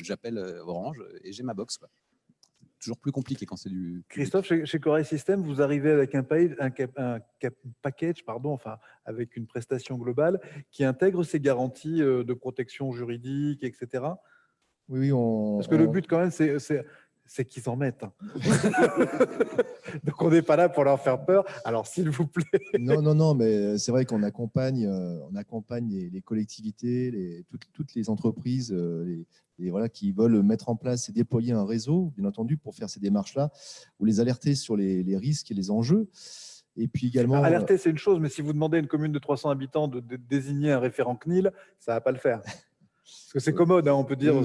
J'appelle Orange et j'ai ma box. Toujours plus compliqué quand c'est du… Christophe, chez Corail System, vous arrivez avec un package, avec une prestation globale qui intègre ces garanties de protection juridique, etc. Oui, parce que le but, quand même, c'est qu'ils s'en mettent. Donc, on n'est pas là pour leur faire peur. Alors, s'il vous plaît. Non, mais c'est vrai qu'on accompagne, les collectivités, toutes les entreprises qui veulent mettre en place et déployer un réseau, bien entendu, pour faire ces démarches-là, ou les alerter sur les risques et les enjeux. Et puis également… Alerter, c'est une chose, mais si vous demandez à une commune de 300 habitants de désigner un référent CNIL, ça ne va pas le faire. Parce que c'est commode, on peut dire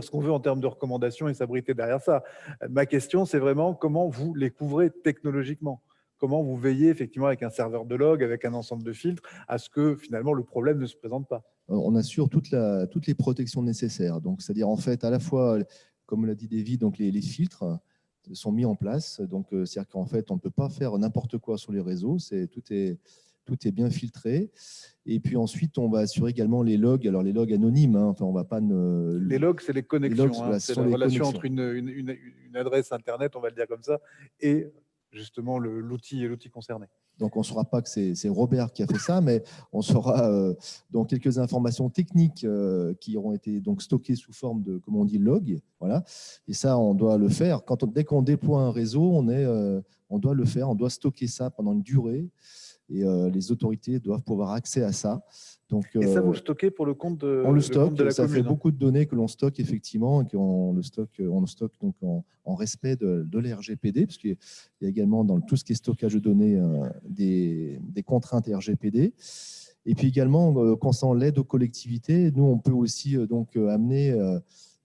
ce qu'on veut en termes de recommandations et s'abriter derrière ça. Ma question, c'est vraiment comment vous les couvrez technologiquement. Comment vous veillez effectivement avec un serveur de log, avec un ensemble de filtres, à ce que finalement le problème ne se présente pas. On assure toutes les protections nécessaires. Donc, c'est-à-dire en fait, à la fois, comme l'a dit David, donc les filtres sont mis en place. Donc, c'est-à-dire qu'en fait, on ne peut pas faire n'importe quoi sur les réseaux. Tout est bien filtré. Et puis ensuite, on va assurer également les logs. Alors, les logs anonymes, on va pas… Les logs, c'est les connexions. C'est la relation entre une adresse Internet, on va le dire comme ça, et justement l'outil concerné. Donc, on ne saura pas que c'est Robert qui a fait ça, mais on saura donc quelques informations techniques qui auront été donc stockées sous forme de, comme on dit, log. Voilà. Et ça, on doit le faire. Dès qu'on déploie un réseau, on doit le faire. On doit stocker ça pendant une durée. Et les autorités doivent pouvoir accès à ça. Donc, et ça, vous le stockez pour le compte de on le stocke, de la ça commune. fait beaucoup de données que l'on stocke effectivement, et qu'on le stocke donc en respect de l'RGPD, parce qu'il y a également dans tout ce qui est stockage de données des contraintes RGPD. Et puis également, concernant l'aide aux collectivités, nous, on peut aussi amener,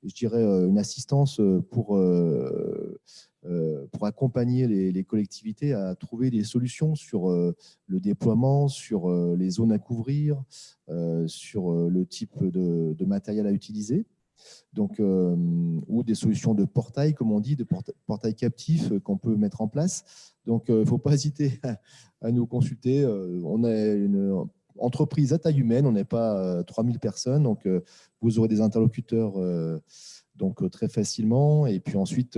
je dirais, une assistance pour pour accompagner les collectivités à trouver des solutions sur le déploiement, sur les zones à couvrir, sur le type de matériel à utiliser. Donc, ou des solutions de portail, comme on dit, de portail captif qu'on peut mettre en place. Donc, il ne faut pas hésiter à nous consulter. On est une entreprise à taille humaine, on n'est pas 3000 personnes, donc vous aurez des interlocuteurs donc, très facilement. Et puis ensuite,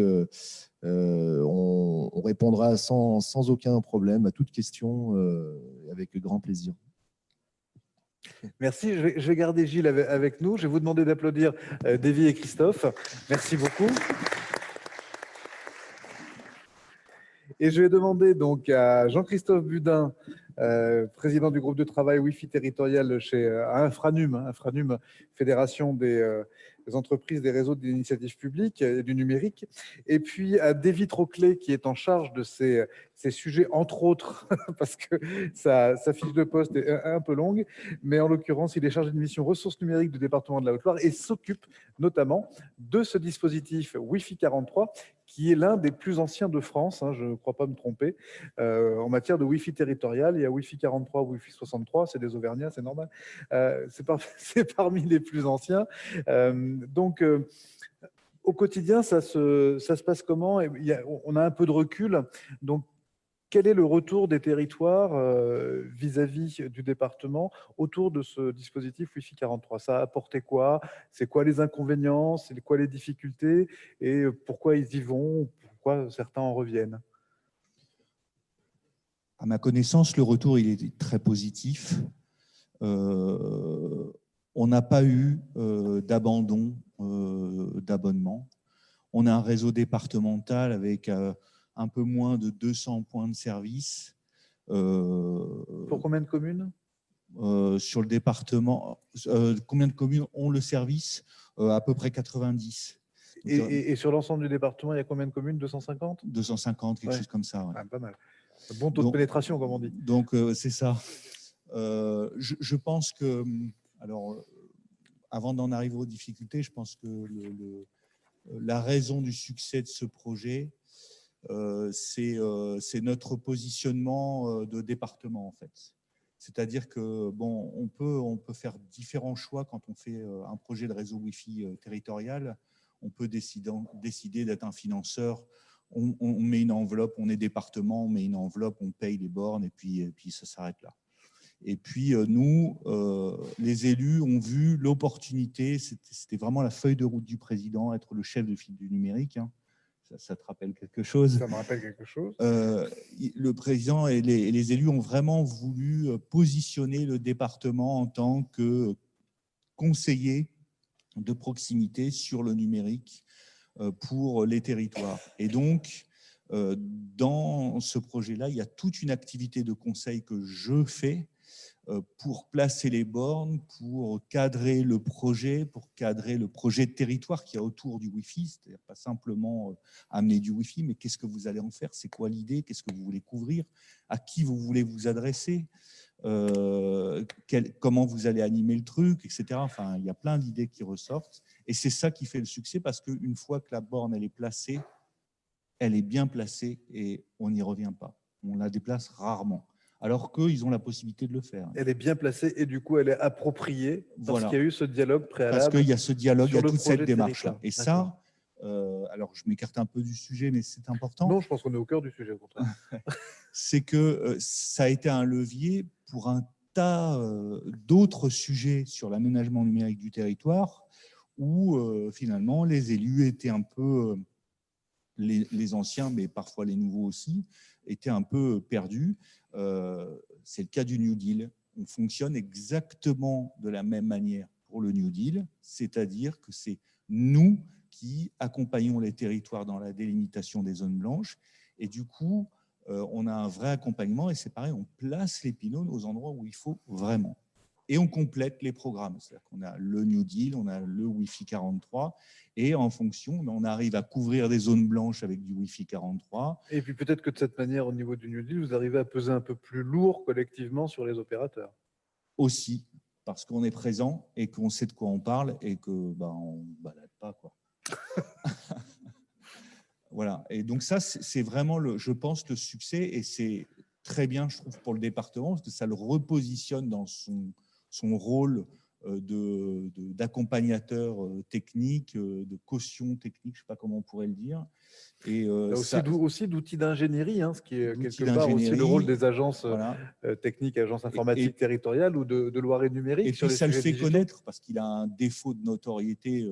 on répondra sans aucun problème à toute question avec grand plaisir. Merci. Je vais garder Gilles avec nous. Je vais vous demander d'applaudir Davy et Christophe. Merci beaucoup. Et je vais demander donc à Jean-Christophe Budin, président du groupe de travail Wi-Fi territorial chez Infranum, Fédération des entreprises des réseaux d'initiative publique et du numérique, et puis à Davy Troclet qui est en charge de ces sujets, entre autres, parce que sa fiche de poste est un peu longue, mais en l'occurrence, il est chargé de mission ressources numériques du département de la Haute-Loire et s'occupe notamment de ce dispositif Wi-Fi 43, qui est l'un des plus anciens de France, je ne crois pas me tromper, en matière de Wi-Fi territorial. Il y a Wi-Fi 43, Wi-Fi 63, c'est des Auvergnats, c'est normal. C'est parmi les plus anciens. Donc, au quotidien, ça se passe comment? On a un peu de recul. Donc, quel est le retour des territoires vis-à-vis du département autour de ce dispositif Wi-Fi 43? Ça a apporté quoi? C'est quoi les inconvénients? C'est quoi les difficultés? Et pourquoi ils y vont? Pourquoi certains en reviennent? À ma connaissance, le retour il est très positif. On n'a pas eu d'abandon d'abonnement. On a un réseau départemental avec un peu moins de 200 points de service. Pour combien de communes? Sur le département, combien de communes ont le service? À peu près 90. Et sur l'ensemble du département, il y a combien de communes? 250? 250, quelque chose comme ça. Ouais. Ah, pas mal. Bon taux de pénétration, comme on dit. Donc, c'est ça. Je pense que, alors, avant d'en arriver aux difficultés, je pense que la raison du succès de ce projet, c'est notre positionnement de département, en fait. C'est-à-dire que, bon, on peut faire différents choix quand on fait un projet de réseau Wi-Fi territorial. On peut décider d'être un financeur. On met une enveloppe, on est département, on met une enveloppe, on paye les bornes et puis ça s'arrête là. Et puis nous, les élus ont vu l'opportunité, c'était vraiment la feuille de route du président, être le chef de file du numérique. Hein. Ça te rappelle quelque chose? Ça me rappelle quelque chose. Le président et les élus ont vraiment voulu positionner le département en tant que conseiller de proximité sur le numérique pour les territoires. Et donc, dans ce projet-là, il y a toute une activité de conseil que je fais pour placer les bornes, pour cadrer le projet de territoire qu'il y a autour du Wi-Fi, c'est-à-dire pas simplement amener du Wi-Fi, mais qu'est-ce que vous allez en faire? C'est quoi l'idée? Qu'est-ce que vous voulez couvrir? À qui vous voulez vous adresser? Comment vous allez animer le truc, etc. Enfin, il y a plein d'idées qui ressortent. Et c'est ça qui fait le succès, parce qu'une fois que la borne elle est placée, elle est bien placée et on n'y revient pas. On la déplace rarement. Alors qu'ils ont la possibilité de le faire. Elle est bien placée et du coup, elle est appropriée parce qu'il y a eu ce dialogue préalable. Parce qu'il y a ce dialogue, il y a toute cette démarche-là. Et ça, alors je m'écarte un peu du sujet, mais c'est important. Non, je pense qu'on est au cœur du sujet, au contraire. C'est que ça a été un levier pour un tas d'autres sujets sur l'aménagement numérique du territoire où finalement les élus étaient un peu, les anciens, mais parfois les nouveaux aussi, étaient un peu perdus. C'est le cas du New Deal. On fonctionne exactement de la même manière pour le New Deal, c'est-à-dire que c'est nous qui accompagnons les territoires dans la délimitation des zones blanches. Et du coup, on a un vrai accompagnement et c'est pareil, on place les pylônes aux endroits où il faut vraiment. Et on complète les programmes. C'est-à-dire qu'on a le New Deal, on a le Wi-Fi 43 et en fonction, on arrive à couvrir des zones blanches avec du Wi-Fi 43. Et puis peut-être que de cette manière, au niveau du New Deal, vous arrivez à peser un peu plus lourd collectivement sur les opérateurs. Aussi, parce qu'on est présent et qu'on sait de quoi on parle et que on ne balade pas, quoi. Voilà. Et donc ça, c'est vraiment, je pense, le succès. Et c'est très bien, je trouve, pour le département, parce que ça le repositionne dans son rôle d'accompagnateur technique, de caution technique, je ne sais pas comment on pourrait le dire. Et Aussi d'outils d'ingénierie, hein, ce qui est quelque part aussi le d'ingénierie, rôle des agences voilà. techniques, agences informatiques territoriales ou de Loiret numérique Et sur puis les ça le sujets fait digitaux. connaître parce qu'il a un défaut de notoriété.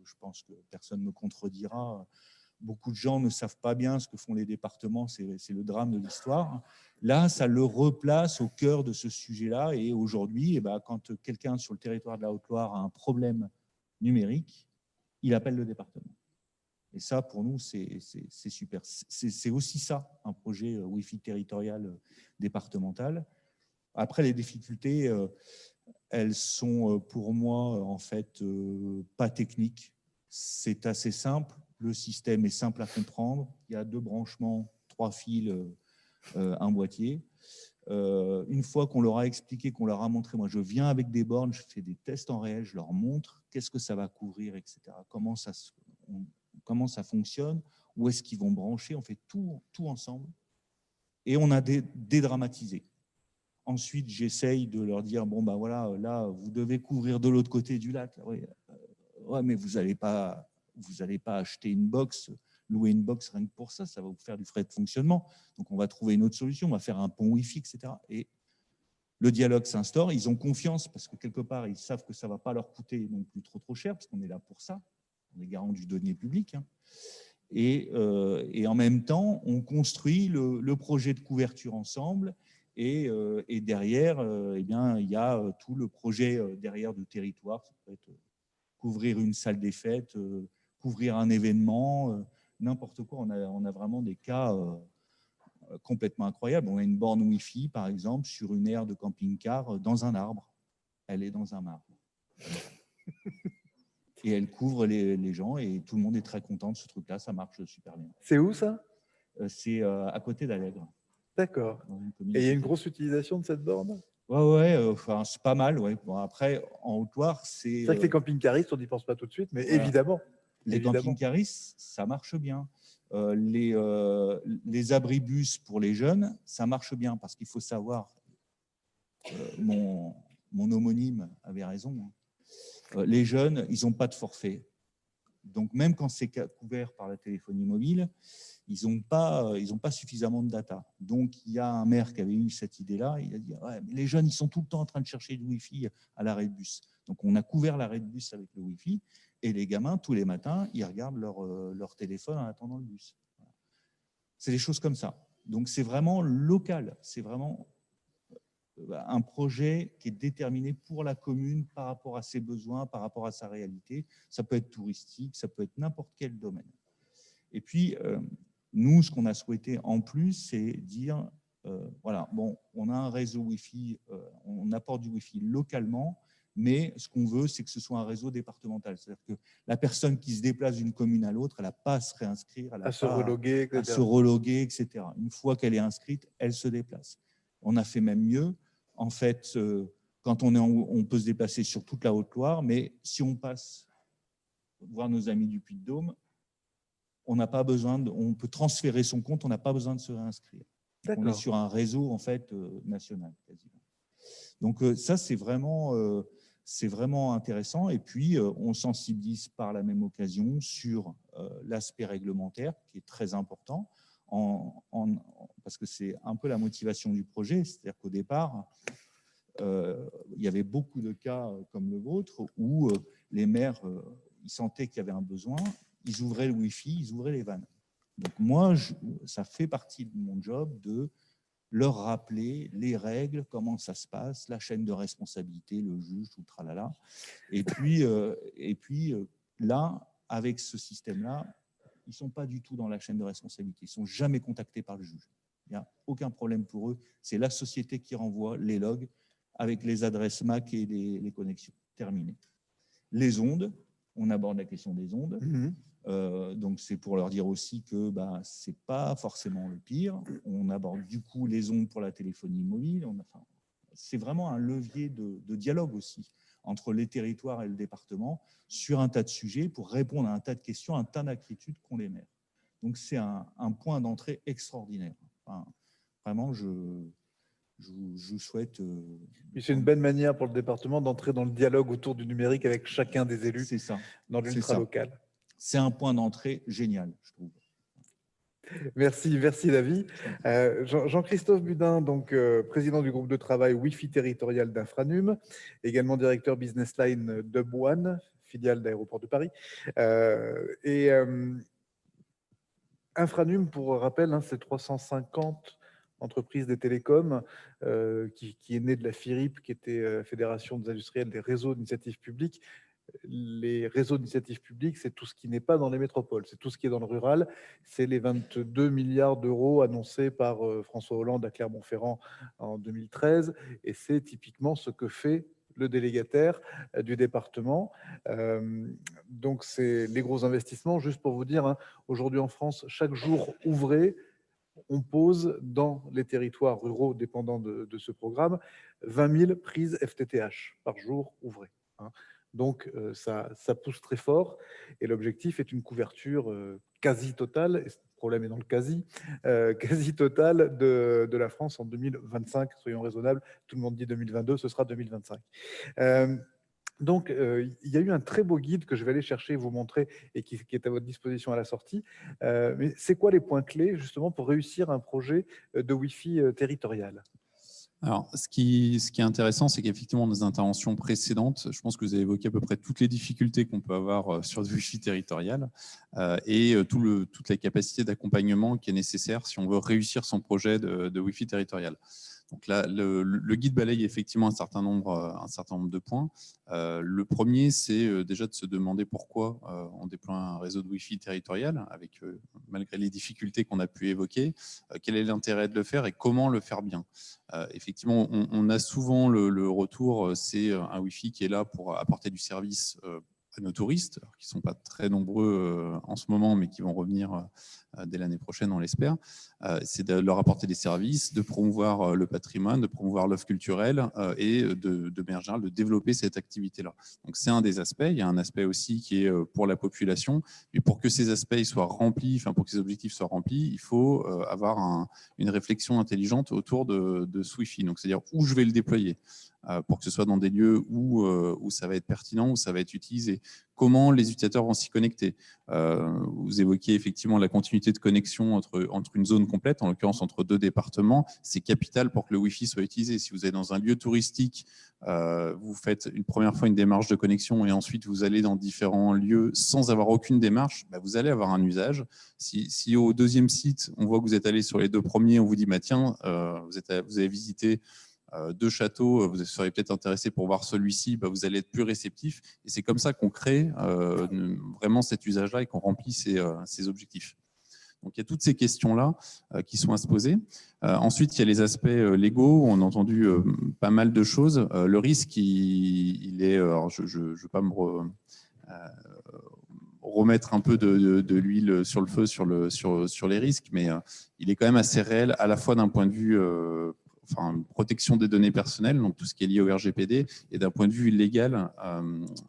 Je pense que personne ne me contredira. Beaucoup de gens ne savent pas bien ce que font les départements, c'est le drame de l'histoire. Là, ça le replace au cœur de ce sujet-là. Et aujourd'hui, eh ben, quand quelqu'un sur le territoire de la Haute-Loire a un problème numérique, il appelle le département. Et ça, pour nous, c'est super. C'est aussi ça, un projet Wi-Fi territorial départemental. Après, les difficultés, elles sont pour moi, en fait, pas techniques. C'est assez simple. Le système est simple à comprendre. Il y a 2 branchements, 3 fils, un boîtier. Une fois qu'on leur a expliqué, qu'on leur a montré, moi je viens avec des bornes, je fais des tests en réel, je leur montre qu'est-ce que ça va couvrir, etc. Comment ça fonctionne, où est-ce qu'ils vont brancher, on fait tout ensemble. Et on a dédramatisé. Ensuite, j'essaye de leur dire, bon, ben voilà, là, vous devez couvrir de l'autre côté du lac. Ouais, mais vous n'allez pas acheter une box, louer une box rien que pour ça, ça va vous faire du frais de fonctionnement. Donc, on va trouver une autre solution, on va faire un pont Wi-Fi, etc. Et le dialogue s'instaure, ils ont confiance parce que quelque part, ils savent que ça ne va pas leur coûter non plus trop cher, parce qu'on est là pour ça, on est garant du denier public. Hein. Et en même temps, on construit le projet de couverture ensemble. Et derrière, eh bien, il y a tout le projet derrière de territoire. Ça peut être couvrir une salle des fêtes, couvrir un événement, n'importe quoi. On a vraiment des cas complètement incroyables. On a une borne Wi-Fi, par exemple, sur une aire de camping-car dans un arbre. Elle est dans un arbre. Et elle couvre les gens et tout le monde est très content de ce truc-là. Ça marche super bien. C'est où ça? C'est à côté d'Allègre. D'accord. Et il y a une grosse utilisation de cette borne? Ouais, enfin, c'est pas mal. Ouais. Bon, après, en Haute-Loire, c'est. C'est vrai que les camping-caristes, on n'y pense pas tout de suite, mais Voilà. évidemment. Les camping-caristes, ça marche bien. Les abribus pour les jeunes, ça marche bien parce qu'il faut savoir, mon homonyme avait raison, hein. Les jeunes, ils n'ont pas de forfait. Donc, même quand c'est couvert par la téléphonie mobile, ils n'ont pas suffisamment de data. Donc, il y a un maire qui avait eu cette idée-là. Il a dit, ouais, mais les jeunes, ils sont tout le temps en train de chercher du Wi-Fi à l'arrêt de bus. Donc, on a couvert l'arrêt de bus avec le Wi-Fi. Et les gamins, tous les matins, ils regardent leur téléphone en attendant le bus. C'est des choses comme ça. Donc, c'est vraiment local. C'est vraiment un projet qui est déterminé pour la commune par rapport à ses besoins, par rapport à sa réalité. Ça peut être touristique, ça peut être n'importe quel domaine. Et puis, nous, ce qu'on a souhaité en plus, c'est dire, voilà, bon, on a un réseau Wi-Fi, on apporte du Wi-Fi localement, mais ce qu'on veut, c'est que ce soit un réseau départemental. C'est-à-dire que la personne qui se déplace d'une commune à l'autre, elle n'a pas à se réinscrire, elle n'a se reloguer, etc. à se reloguer, etc. Une fois qu'elle est inscrite, elle se déplace. On a fait même mieux. En fait, quand on peut se déplacer sur toute la Haute-Loire, mais si on passe voir nos amis du Puy-de-Dôme, on n'a pas besoin, on peut transférer son compte, on n'a pas besoin de se réinscrire. On est sur un réseau en fait national quasiment. Donc ça c'est vraiment intéressant. Et puis on sensibilise par la même occasion sur l'aspect réglementaire qui est très important, parce que c'est un peu la motivation du projet. C'est-à-dire qu'au départ, il y avait beaucoup de cas comme le vôtre où les maires ils sentaient qu'il y avait un besoin. Ils ouvraient le Wi-Fi, ils ouvraient les vannes. Donc moi, ça fait partie de mon job de leur rappeler les règles, comment ça se passe, la chaîne de responsabilité, le juge, tout le tralala. Et puis là, avec ce système-là, ils ne sont pas du tout dans la chaîne de responsabilité. Ils ne sont jamais contactés par le juge. Il n'y a aucun problème pour eux. C'est la société qui renvoie les logs avec les adresses MAC et les connexions. Terminé. Les ondes, on aborde la question des ondes. Donc, c'est pour leur dire aussi que ce n'est pas forcément le pire. On aborde du coup les ondes pour la téléphonie mobile. C'est vraiment un levier de dialogue aussi entre les territoires et le département sur un tas de sujets pour répondre à un tas de questions, un tas d'inquiétudes qu'ont les maires. Donc, c'est un point d'entrée extraordinaire. Enfin, vraiment, je souhaite… C'est une belle manière pour le département d'entrer dans le dialogue autour du numérique avec chacun des élus c'est ça. dans C'est l'ultra-local. C'est un point d'entrée génial, je trouve. Merci David. Jean-Christophe Budin, donc président du groupe de travail Wi-Fi territorial d'Infranum, également directeur business line d'Hub1, filiale d'Aéroport de Paris. Infranum, pour rappel, c'est 350 entreprises des télécoms qui est née de la FIRIP, qui était Fédération des industriels des réseaux d'initiative publique. Les réseaux d'initiative publique, c'est tout ce qui n'est pas dans les métropoles, c'est tout ce qui est dans le rural. C'est les 22 milliards d'euros annoncés par François Hollande à Clermont-Ferrand en 2013. Et c'est typiquement ce que fait le délégataire du département. Donc, c'est les gros investissements. Juste pour vous dire, aujourd'hui en France, chaque jour ouvré, on pose dans les territoires ruraux dépendants de ce programme 20 000 prises FTTH par jour ouvrées. Donc, ça pousse très fort et l'objectif est une couverture quasi totale, et le problème est dans le quasi totale de la France en 2025. Soyons raisonnables, tout le monde dit 2022, ce sera 2025. Donc, il y a eu un très beau guide que je vais aller chercher et vous montrer et qui est à votre disposition à la sortie. Mais c'est quoi les points clés justement pour réussir un projet de Wi-Fi territorial ? Alors, ce qui est intéressant, c'est qu'effectivement, dans les interventions précédentes, je pense que vous avez évoqué à peu près toutes les difficultés qu'on peut avoir sur le Wi-Fi territorial et toute la capacité d'accompagnement qui est nécessaire si on veut réussir son projet de Wi-Fi territorial. Donc là, le guide balaye effectivement un certain nombre de points. Le premier, c'est déjà de se demander pourquoi on déploie un réseau de Wi-Fi territorial, avec malgré les difficultés qu'on a pu évoquer, quel est l'intérêt de le faire et comment le faire bien. Effectivement, on a souvent le retour, c'est un Wi-Fi qui est là pour apporter du service à nos touristes, qui ne sont pas très nombreux en ce moment, mais qui vont revenir dès l'année prochaine, on l'espère. C'est de leur apporter des services, de promouvoir le patrimoine, de promouvoir l'offre culturelle et de manière générale, de développer cette activité-là. Donc, c'est un des aspects. Il y a un aspect aussi qui est pour la population. Mais pour que ces aspects soient remplis, enfin, pour que ces objectifs soient remplis, il faut avoir une réflexion intelligente autour de ce Wi-Fi. Donc, c'est-à-dire où je vais le déployer pour que ce soit dans des lieux où ça va être pertinent, où ça va être utilisé. Comment les utilisateurs vont s'y connecter. Vous évoquiez effectivement la continuité de connexion entre une zone complète, en l'occurrence entre deux départements. C'est capital pour que le Wi-Fi soit utilisé. Si vous êtes dans un lieu touristique, vous faites une première fois une démarche de connexion et ensuite vous allez dans différents lieux sans avoir aucune démarche, vous allez avoir un usage. Si au deuxième site, on voit que vous êtes allé sur les deux premiers, on vous dit tiens, vous avez visité deux châteaux, vous serez peut-être intéressé pour voir celui-ci, vous allez être plus réceptif. Et c'est comme ça qu'on crée vraiment cet usage-là et qu'on remplit ces objectifs. Donc, il y a toutes ces questions-là qui sont à se poser. Ensuite, il y a les aspects légaux. On a entendu pas mal de choses. Le risque, il est… Alors je ne vais pas me remettre un peu de l'huile sur le feu sur les risques, mais il est quand même assez réel, à la fois d'un point de vue… protection des données personnelles, donc tout ce qui est lié au RGPD, et d'un point de vue légal,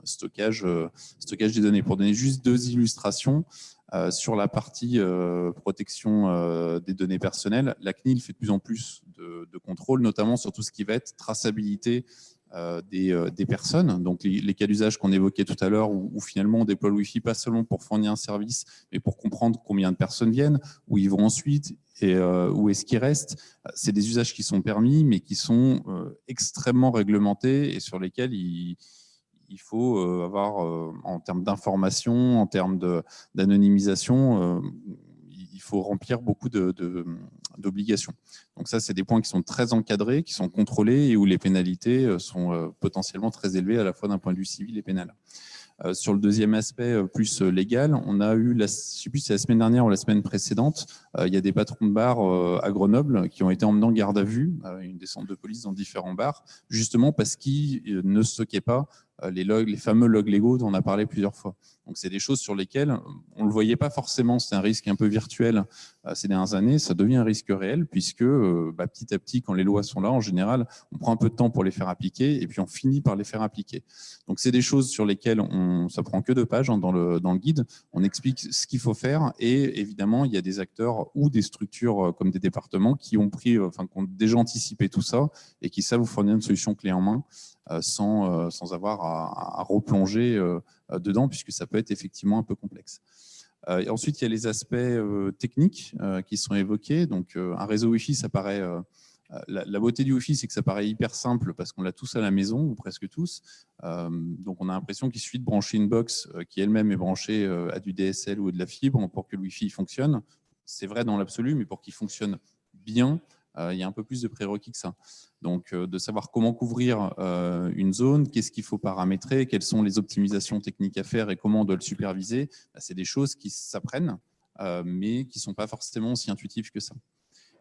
stockage des données. Pour donner juste deux illustrations, sur la partie protection des données personnelles, la CNIL fait de plus en plus de contrôles, notamment sur tout ce qui va être traçabilité des personnes. Donc les cas d'usage qu'on évoquait tout à l'heure, où finalement on déploie le Wi-Fi pas seulement pour fournir un service, mais pour comprendre combien de personnes viennent, où ils vont ensuite et où est-ce qu'ils restent. C'est des usages qui sont permis, mais qui sont extrêmement réglementés et sur lesquels il faut avoir, en termes d'information, en termes d'anonymisation, il faut remplir beaucoup d'obligations. Donc ça, c'est des points qui sont très encadrés, qui sont contrôlés et où les pénalités sont potentiellement très élevées à la fois d'un point de vue civil et pénal. Sur le deuxième aspect plus légal, on a eu, je ne sais plus si c'est la semaine dernière ou la semaine précédente, il y a des patrons de bars à Grenoble qui ont été emmenés en garde à vue, une descente de police dans différents bars, justement parce qu'ils ne stockaient pas les fameux logs Lego dont on a parlé plusieurs fois. Donc, c'est des choses sur lesquelles on ne le voyait pas forcément, c'est un risque un peu virtuel ces dernières années, ça devient un risque réel puisque petit à petit, quand les lois sont là, en général, on prend un peu de temps pour les faire appliquer et puis on finit par les faire appliquer. Donc, c'est des choses sur lesquelles ça prend que 2 pages dans le guide, on explique ce qu'il faut faire et évidemment, il y a des acteurs ou des structures comme des départements qui ont déjà anticipé tout ça et qui savent vous fournir une solution clé en main sans avoir à replonger dedans, puisque ça peut être effectivement un peu complexe. Et ensuite, il y a les aspects techniques qui sont évoqués. Donc, un réseau Wi-Fi, ça paraît... la beauté du Wi-Fi, c'est que ça paraît hyper simple parce qu'on l'a tous à la maison, ou presque tous. Donc, on a l'impression qu'il suffit de brancher une box qui elle-même est branchée à du DSL ou à de la fibre pour que le Wi-Fi fonctionne. C'est vrai dans l'absolu, mais pour qu'il fonctionne bien, il y a un peu plus de prérequis que ça. Donc, de savoir comment couvrir une zone, qu'est-ce qu'il faut paramétrer, quelles sont les optimisations techniques à faire et comment on doit le superviser, c'est des choses qui s'apprennent, mais qui ne sont pas forcément aussi intuitives que ça.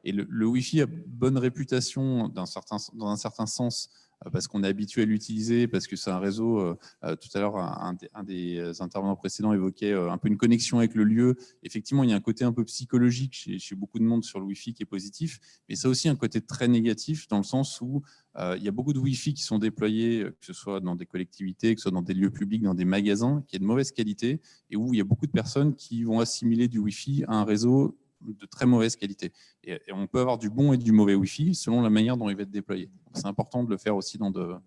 Et le Wi-Fi a bonne réputation dans un certain sens parce qu'on est habitué à l'utiliser, parce que c'est un réseau, tout à l'heure, un des intervenants précédents évoquait un peu une connexion avec le lieu. Effectivement, il y a un côté un peu psychologique chez beaucoup de monde sur le Wi-Fi qui est positif, mais ça a aussi un côté très négatif dans le sens où il y a beaucoup de Wi-Fi qui sont déployés, que ce soit dans des collectivités, que ce soit dans des lieux publics, dans des magasins, qui est de mauvaise qualité et où il y a beaucoup de personnes qui vont assimiler du Wi-Fi à un réseau de très mauvaise qualité. Et on peut avoir du bon et du mauvais Wi-Fi selon la manière dont il va être déployé. C'est important de le faire aussi dans de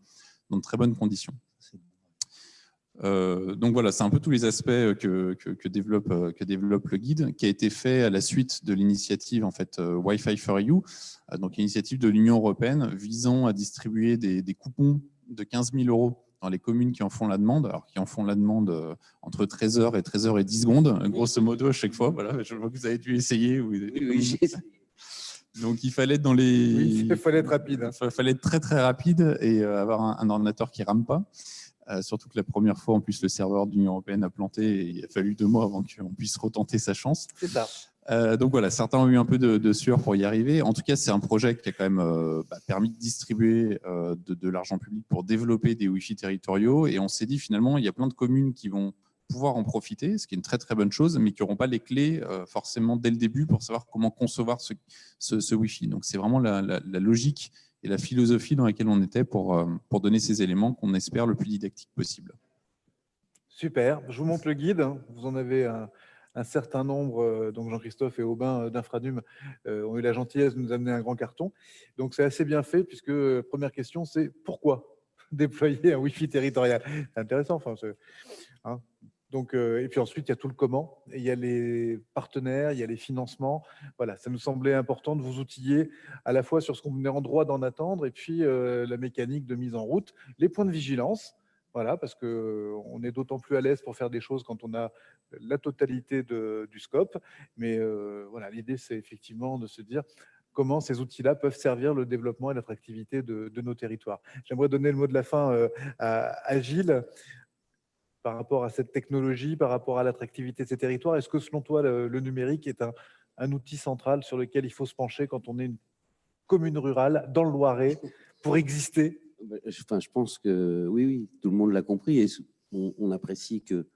très bonnes conditions. Donc voilà, c'est un peu tous les aspects que développe le guide, qui a été fait à la suite de l'initiative Wi-Fi for You, donc initiative de l'Union européenne visant à distribuer des coupons de 15 000 € dans les communes qui en font la demande, alors qui en font la demande entre 13h et 13h10, grosso modo à chaque fois. Voilà, je vois que vous avez dû essayer. Oui, j'ai essayé. Donc il fallait être dans les. Oui, il fallait être rapide. Il fallait être très très rapide et avoir un ordinateur qui rame pas. Surtout que la première fois, en plus, le serveur de l'Union européenne a planté et il a fallu 2 mois avant qu'on puisse retenter sa chance. C'est ça. Donc voilà, certains ont eu un peu de sueur pour y arriver. En tout cas, c'est un projet qui a quand même permis de distribuer de l'argent public pour développer des Wi-Fi territoriaux. Et on s'est dit finalement, il y a plein de communes qui vont pouvoir en profiter, ce qui est une très très bonne chose, mais qui n'auront pas les clés forcément dès le début pour savoir comment concevoir ce Wi-Fi. Donc c'est vraiment la logique et la philosophie dans laquelle on était pour donner ces éléments qu'on espère le plus didactiques possible. Super. Je vous montre le guide. Vous en avez un certain nombre. Donc Jean-Christophe et Aubin d'Infranum ont eu la gentillesse de nous amener un grand carton. Donc c'est assez bien fait puisque première question, c'est pourquoi déployer un Wi-Fi territorial? C'est intéressant. Donc, et puis ensuite, il y a tout le comment. Et il y a les partenaires, il y a les financements. Voilà, ça nous semblait important de vous outiller à la fois sur ce qu'on est en droit d'en attendre et puis la mécanique de mise en route, les points de vigilance. Voilà, parce qu'on est d'autant plus à l'aise pour faire des choses quand on a la totalité du scope. Mais voilà, l'idée, c'est effectivement de se dire comment ces outils-là peuvent servir le développement et l'attractivité de nos territoires. J'aimerais donner le mot de la fin à Gilles par rapport à cette technologie, par rapport à l'attractivité de ces territoires. Est-ce que selon toi, le numérique est un outil central sur lequel il faut se pencher quand on est une commune rurale dans le Loiret pour exister? Je pense que oui, tout le monde l'a compris et on apprécie que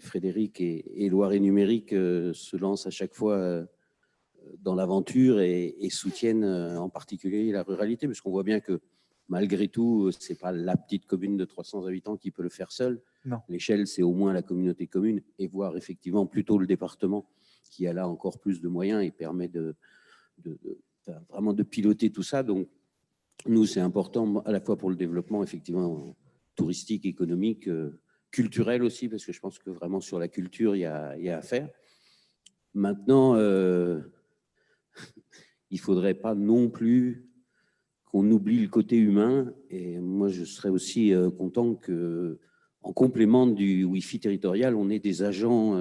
Frédéric et Loiret Numérique se lancent à chaque fois dans l'aventure et soutiennent en particulier la ruralité, parce qu'on voit bien que malgré tout, ce n'est pas la petite commune de 300 habitants qui peut le faire seul. L'échelle, c'est au moins la communauté commune et voire effectivement plutôt le département qui a là encore plus de moyens et permet vraiment de piloter tout ça. Donc, nous, c'est important à la fois pour le développement effectivement touristique, économique, culturel aussi, parce que je pense que vraiment sur la culture, il y a à faire. Maintenant, il ne faudrait pas non plus qu'on oublie le côté humain. Et moi, je serais aussi content qu'en complément du Wi-Fi territorial, on ait des agents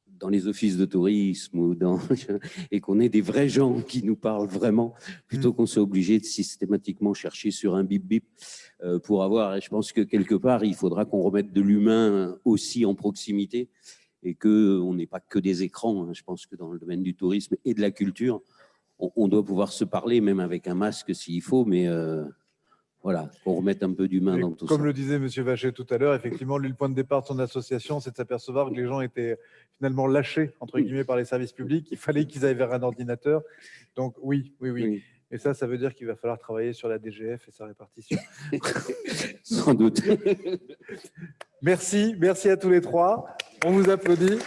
dans les offices de tourisme et qu'on ait des vrais gens qui nous parlent vraiment, plutôt qu'on soit obligé de systématiquement chercher sur un bip-bip pour avoir. Et je pense que quelque part, il faudra qu'on remette de l'humain aussi en proximité et qu'on n'ait pas que des écrans. Je pense que dans le domaine du tourisme et de la culture, on doit pouvoir se parler, même avec un masque s'il faut, mais voilà, qu'on remette un peu d'humain Et dans tout comme ça. le disait M. Vacher tout à l'heure, effectivement, lui, le point de départ de son association, c'est de s'apercevoir que les gens étaient finalement lâchés, entre guillemets, par les services publics. Il fallait qu'ils aillent vers un ordinateur. Donc oui. Oui, Et ça veut dire qu'il va falloir travailler sur la DGF et sa répartition. sans doute. Merci à tous les trois. On vous applaudit.